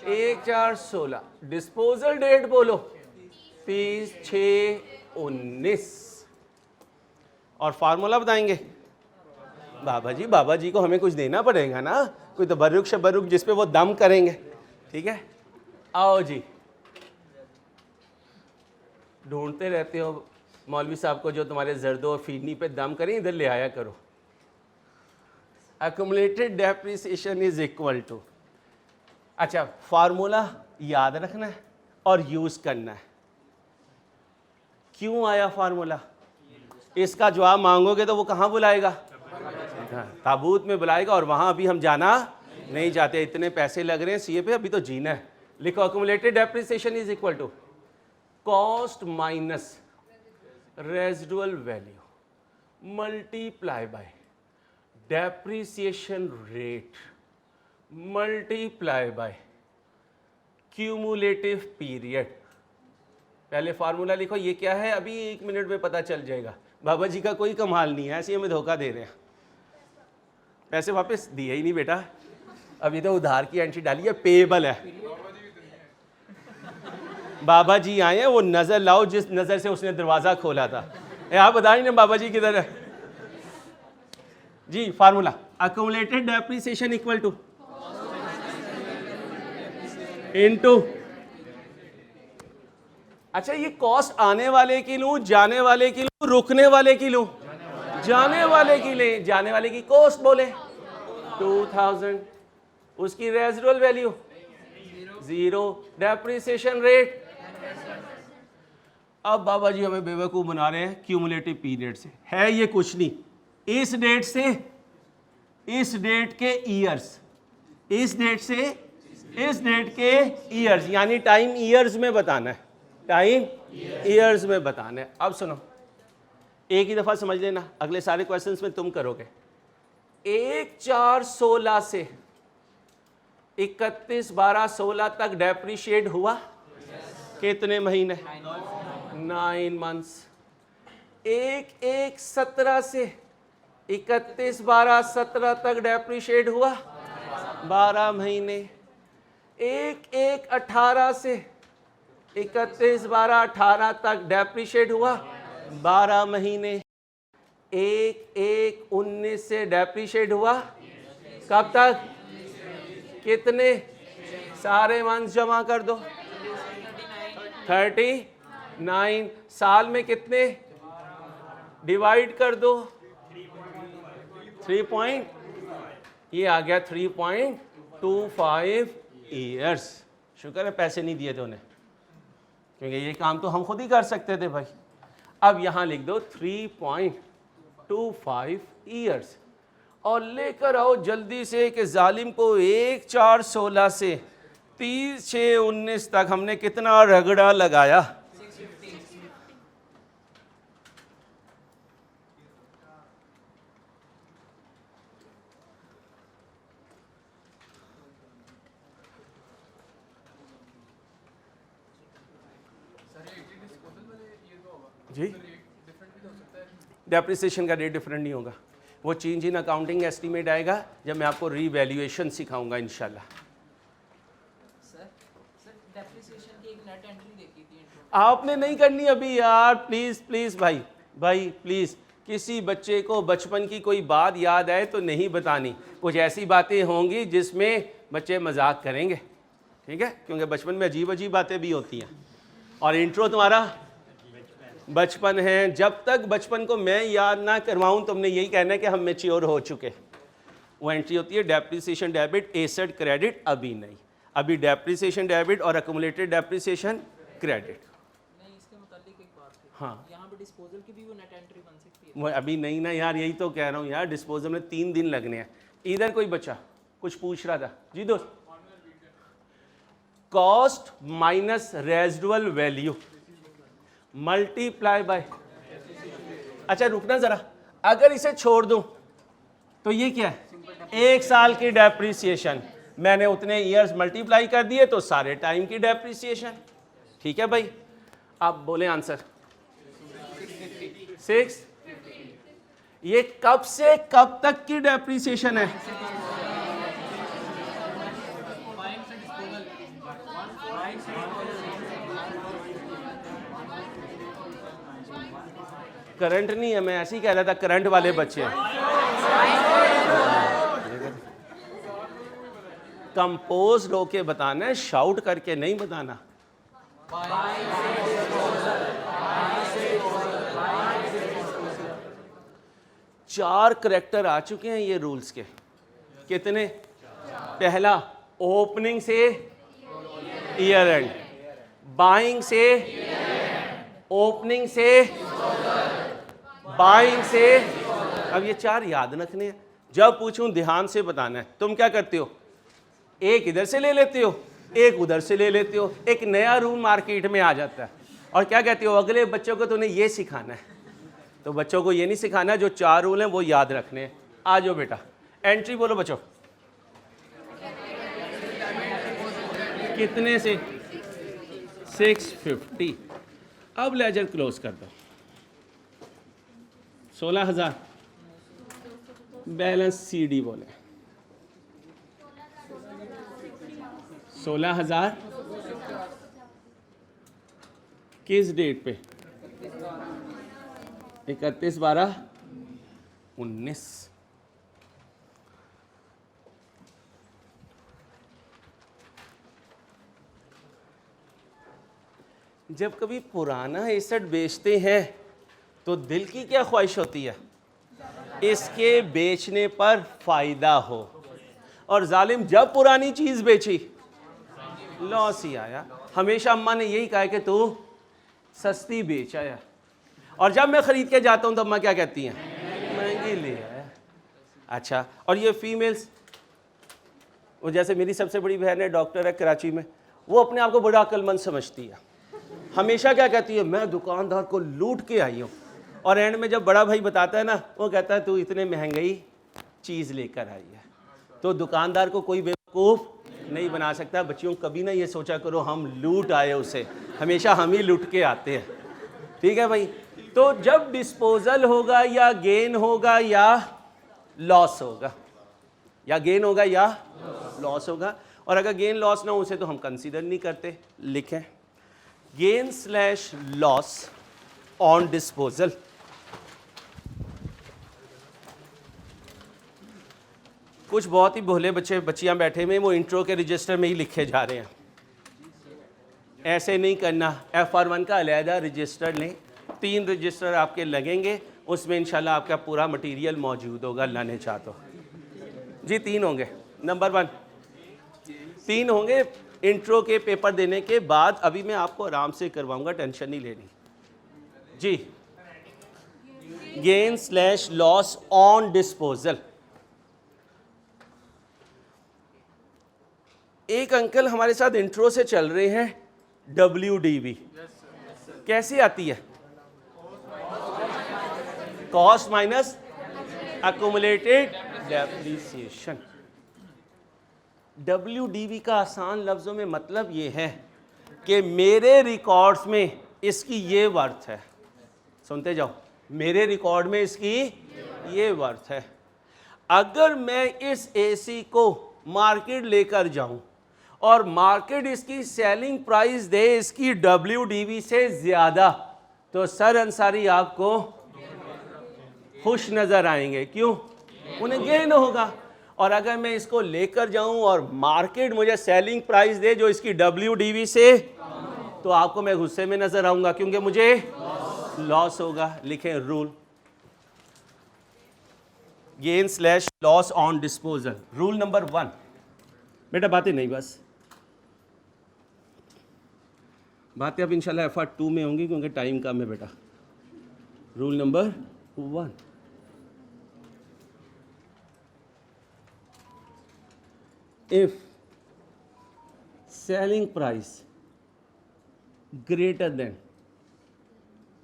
1/4/16, डिस्पोजल डेट बोलो 30/6/19। और फार्मूला बताएंगे। बाबा जी को हमें कुछ देना पड़ेगा ना, कोई तबर्रुक शबर्रुक जिस पे वो दम करेंगे। ठीक है, आओ जी। ढूंढते रहते हो मौलवी साहब को जो तुम्हारे जर्दो और फीडनी पे दम करें, इधर ले आया करो। accumulated depreciation is equal to, अच्छा फार्मूला याद रखना है और यूज करना है। क्यों आया फार्मूला? इसका जवाब मांगोगे तो वो कहाँ बुलाएगा? ताबूत में बुलाएगा, और वहां अभी हम जाना नहीं चाहते, इतने पैसे लग रहे हैं सीए पे, अभी तो जीना है। लिखो accumulated depreciation is equal to cost minus residual value multiply by depreciation rate multiply by cumulative period. पहले फार्मूला लिखो, ये क्या है अभी 1 मिनट में पता चल जाएगा। बाबा जी का कोई कमाल नहीं है, ऐसे हमें धोखा दे रहे हैं। पैसे वापस दिए ही नहीं बेटा, अभी तो उधार की एंट्री डाली है, पेएबल है। बाबा जी आए हैं, वो नजर लाओ जिस नजर से उसने दरवाजा खोला था। आप बताइए ना बाबा जी किधर है जी। Formula accumulated depreciation equal to into, अच्छा ये कॉस्ट आने वाले की लूं, जाने वाले की लूं, रुकने वाले की लूं? जाने वाले की ले। जाने वाले की कॉस्ट बोले 2000, उसकी रेजिडुअल वैल्यू 0, डेप्रिसिएशन रेट। अब बाबा जी हमें बेवकूफ बना रहे हैं क्यूमुलेटिव पीरियड से। है ये कुछ नहीं, इस डेट से इस डेट के ईयर्स, इस डेट से इस डेट के ईयर्स, यानी टाइम ईयर्स में बताना है, टाइम ईयर्स में बताना है। अब सुनो, एक ही दफा समझ लेना, अगले सारे क्वेश्चंस में तुम करोगे। 1/4/16 से 31/12/16 तक डेप्रिशिएट हुआ। कितने महीने? 9 मंथ्स। 1/1/17 से 31/12/17 तक डेप्रिशिएट हुआ 12 महीने। 1/1/18 से 31/12/18 तक डेप्रिशिएट हुआ 12 महीने। 1/1/19 से डेप्रिशिएट हुआ कब तक? कितने? सारे मंथ्स जमा कर दो, 39। साल में कितने? डिवाइड कर दो 3 ये आ गया 3.25 ईयर्स। शुक्र है पैसे नहीं दिए थे उन्हें, क्योंकि ये काम तो हम खुद ही कर सकते थे भाई। अब यहां लिख दो 3.25 ईयर्स और लेकर आओ जल्दी से कि जालिम को 1/4/16 से 30/6/19 तक हमने कितना रगड़ा लगाया? 650। जी डेप्रिसिएशन का रेट डिफरेंट नहीं होगा, वो चेंज इन अकाउंटिंग एस्टीमेट आएगा जब मैं आपको रीवैल्यूएशन सिखाऊंगा इंशाल्लाह। सर डेप्रिसिएशन की एक नेट एंट्री देखी थी इंट्रो में। आपने नहीं करनी अभी यार, प्लीज़ प्लीज़ भाई प्लीज़। किसी बच्चे को बचपन की कोई बात याद आए तो नहीं बतानी, कुछ ऐसी बातें होंगी जिसमें बच्चे मजाक करेंगे, ठीक है? क्योंकि बचपन में अजीब अजीब बातें भी होती हैं। और इंट्रो तुम्हारा बचपन है, जब तक बचपन को मैं याद ना करवाऊं तुमने यही कहना है कि हम मैच्योर हो चुके। वो एंट्री होती है डेप्रिसिएशन डेबिट, एसेट क्रेडिट अभी नहीं, अभी डेप्रिसिएशन डेबिट और अक्यूमुलेटेड डेप्रिसिएशन क्रेडिट। नहीं, इसके मुतालिक एक बात थी। हाँ, यहाँ पे डिस्पोजल की भी वो नेट एंट्री बन सकती है। वो अभी नहीं ना यार, यही तो कह रहा हूँ यार, डिस्पोजल में 3 दिन लगने हैं। इधर कोई बच्चा कुछ पूछ रहा था जी दोस्त। Cost minus residual value multiply by, अच्छा रुकना जरा, अगर इसे छोड़ दूं तो ये क्या है? 1 साल की डेप्रिसिएशन, मैंने उतने ईयर्स मल्टीप्लाई कर दिए तो सारे टाइम की डेप्रिसिएशन। ठीक है भाई, आप बोले आंसर 6। ये कब से कब तक की डेप्रिसिएशन है? करंट नहीं है, मैं ऐसे ही कह रहा था करंट वाले बच्चे हैं। कंपोज होके बताना है, शाउट करके नहीं बताना। चार करैक्टर आ चुके हैं ये रूल्स के। कितने? पहला ओपनिंग से ईयर एंड, बाइंग से, ओपनिंग से, बाइंग से। अब ये 4 याद रखने हैं, जब पूछूं ध्यान से बताना है। तुम क्या करते हो? एक इधर से ले लेते हो, एक उधर से ले लेते हो, एक नया रूल मार्केट में आ जाता है और क्या कहते हो? अगले बच्चों को तूने ये सिखाना है। तो बच्चों को ये नहीं सिखाना, जो 4 रूल हैं वो याद रखने हैं। आ जाओ बेटा, एंट्री बोलो बच्चों। कितने से? 650। अब लेजर क्लोज कर दो। 16,000 बैलेंस सीडी बोले 16,000 किस डेट पे? 31/12/19। जब कभी पुराना एसेट बेचते हैं तो दिल की क्या ख्वाहिश होती है? इसके बेचने पर फायदा हो। और जालिम जब पुरानी चीज बेची लॉस ही आया। हमेशा अम्मा ने यही कहा कि तू सस्ती बेच आया, और जब मैं खरीद के जाता हूं तो अम्मा क्या कहती हैं? महंगी ले आया। अच्छा, और ये फीमेल्स, वो जैसे मेरी सबसे बड़ी बहन है, डॉक्टर है कराची में, वो अपने आप को बड़ा अक्लमंद समझती है। हमेशा क्या कहती है? मैं दुकानदार को लूट के आई हूँ। और एंड में जब बड़ा भाई बताता है ना, वो कहता है तू इतने महंगी चीज़ लेकर आई है। तो दुकानदार को कोई बेवकूफ़ नहीं बना सकता। बच्चियों, कभी ना ये सोचा करो हम लूट आए उसे, हमेशा हम ही लूट के आते हैं। ठीक है भाई? तो जब डिस्पोजल होगा या गेन होगा या लॉस होगा, या गेन होगा या लॉस होगा। और अगर गेन लॉस ना हो उसे तो हम कंसीडर नहीं करते। लिखें gain slash loss on disposal. कुछ बहुत ही भोले बच्चे बच्चियां बैठे में वो इंट्रो के रजिस्टर में ही लिखे जा रहे हैं। ऐसे नहीं करना। FR1 का अलहदा रजिस्टर लें, 3 रजिस्टर आपके लगेंगे, उसमें इंशाल्लाह आपका पूरा मटेरियल मौजूद होगा। अल्लाह ने चाहा तो जी 3 होंगे। नंबर 1 3 होंगे इंट्रो के पेपर देने के बाद। अभी मैं आपको आराम से करवाऊंगा, टेंशन नहीं लेनी जी। Gain slash loss on disposal. एक अंकल हमारे साथ इंट्रो से चल रहे हैं, WDV कैसे आती है? Cost minus accumulated depreciation. WDV का आसान लफ्ज़ों में मतलब ये है कि मेरे रिकॉर्ड्स में इसकी ये वर्थ है। सुनते जाओ, मेरे रिकॉर्ड में इसकी ये वर्थ है। अगर मैं इस AC को मार्केट लेकर जाऊं और मार्केट इसकी सेलिंग प्राइस दे इसकी WDV से ज़्यादा, तो सर अंसारी आपको खुश नज़र आएंगे। क्यों? उन्हें गेन होगा। और अगर मैं इसको लेकर जाऊं और मार्केट मुझे सेलिंग प्राइस दे जो इसकी WDV से, तो आपको मैं गुस्से में नज़र आऊंगा क्योंकि मुझे लॉस होगा। लिखें rule gain slash loss on disposal. Rule number 1, बेटा बातें नहीं, बस बातें अब इंशाल्लाह FR2 में होंगी क्योंकि टाइम कम है बेटा। Rule number 1, if selling price greater than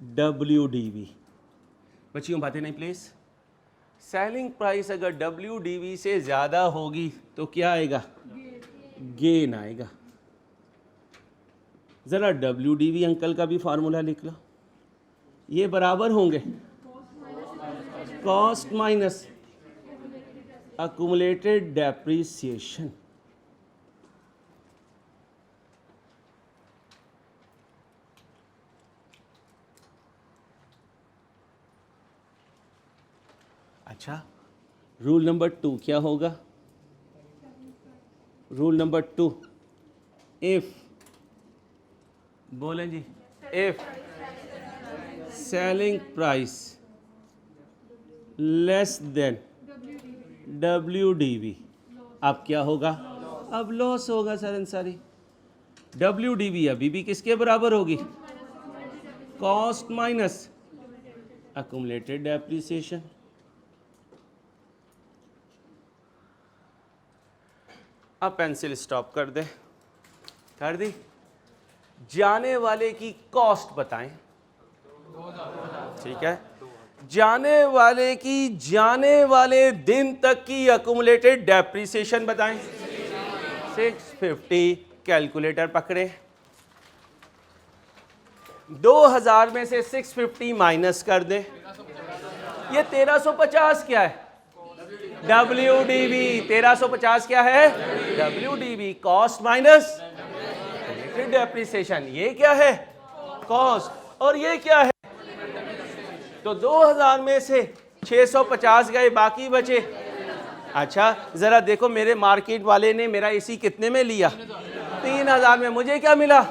WDV, बच्चियों बातें नहीं प्लीज। सेलिंग प्राइस अगर WDV से ज़्यादा होगी तो क्या आएगा? गेन आएगा। ज़रा WDV अंकल का भी फार्मूला लिख लो। ये बराबर होंगे कॉस्ट माइनस एक्यूमुलेटेड डेप्रिसिएशन। अच्छा, रूल नंबर 2 क्या होगा? रूल नंबर 2, इफ, बोलें जी, if selling price less than WDV, अब क्या होगा? अब लॉस होगा सर अंसारी। WDV अभी भी किसके बराबर होगी? Cost minus accumulated depreciation. अब पेंसिल स्टॉप कर दे, कर दी। जाने वाले की कॉस्ट बताएं, ठीक है। जाने वाले की जाने वाले दिन तक की एक्यूमुलेटेड डेप्रिसिएशन बताएं। 650 कैलकुलेटर पकड़े, 2000 में से 650 माइनस कर दें। ये 1350 क्या है? WDV। 1350 क्या है? WDV, cost minus depreciation. ये क्या है? कॉस्ट। और ये क्या है? तो 2000 में से 650 गए, बाकी बचे। अच्छा जरा देखो, मेरे मार्केट वाले ने मेरा एसी कितने में लिया? 3000 में। मुझे क्या मिला?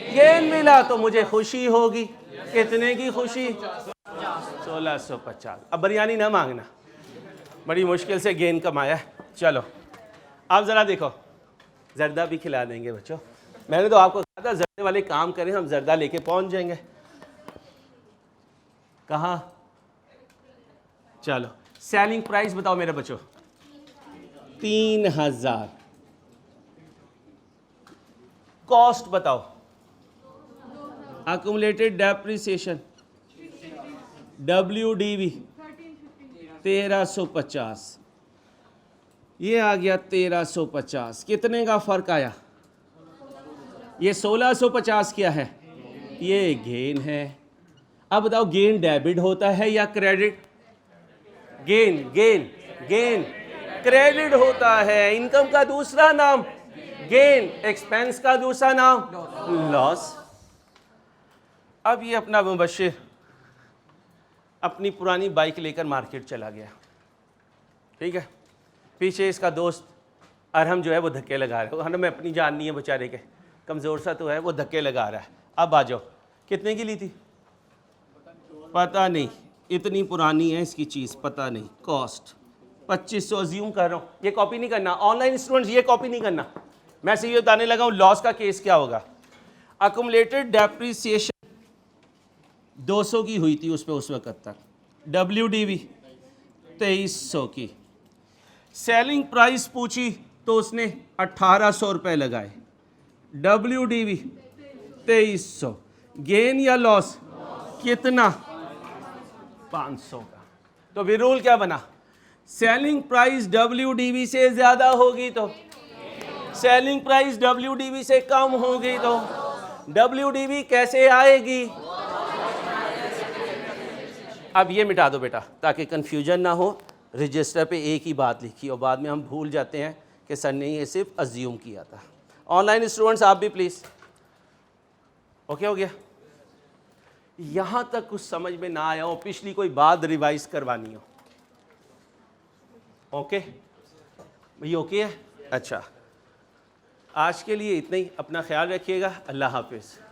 गेन मिला, तो मुझे खुशी होगी। कितने की खुशी? 1650। अब बिरयानी ना मांगना, बड़ी मुश्किल से गेन कमाया है। चलो अब ज़रा देखो, जर्दा भी खिला देंगे बच्चों। मैंने तो आपको कहा था जर्दे वाले काम करें, हम जर्दा लेके पहुंच जाएंगे। कहाँ? चलो सेलिंग प्राइस बताओ मेरे बच्चों। 3000। कॉस्ट बताओ। Accumulated depreciation WDV 1350। ये आ गया 1350। कितने का फर्क आया? ये 1650 क्या है? ये गेन है। अब बताओ, गेन डेबिट होता है या credit? Gain gain gain credit होता है। इनकम का दूसरा नाम गेन, एक्सपेंस का दूसरा नाम लॉस। अब ये अपना मुबश्शिर अपनी पुरानी बाइक लेकर मार्केट चला गया, ठीक है। पीछे इसका दोस्त अरहम जो है वो धक्के लगा रहा है। अरहम में अपनी जान नहीं है बेचारे के, कमज़ोर सा तो है, वो धक्के लगा रहा है। अब आ जाओ, कितने की ली थी? पता नहीं, इतनी पुरानी है इसकी चीज़, पता नहीं। कॉस्ट 2500 अज्यूम कर रहा हूँ। ये कॉपी नहीं करना, ऑनलाइन स्टूडेंट्स ये कॉपी नहीं करना। मैं से ये बताने लगा हूँ लॉस का केस क्या होगा। अक्यूमुलेटेड डेप्रिसिएशन 200 की हुई थी उस वक्त तक। WDV 2300 की। सेलिंग प्राइस पूछी तो उसने 1800 रुपये लगाए। WDV 2300। गेन या लॉस? कितना? 500 का। तो भी रूल क्या बना? सेलिंग प्राइस WDV से ज़्यादा होगी तो, सेलिंग प्राइस WDV से कम होगी तो WDV कैसे आएगी? अब ये मिटा दो बेटा, ताकि कन्फ्यूजन ना हो। रजिस्टर पे एक ही बात लिखी और बाद में हम भूल जाते हैं कि सर ने ये सिर्फ अज्यूम किया था। ऑनलाइन स्टूडेंट्स आप भी प्लीज़। ओके हो गया? यहाँ तक कुछ समझ में ना आया हो, पिछली कोई बात रिवाइज करवानी हो? ओके भाई, ओके है? अच्छा, आज के लिए इतना ही। अपना ख्याल रखिएगा। अल्लाह हाफिज़।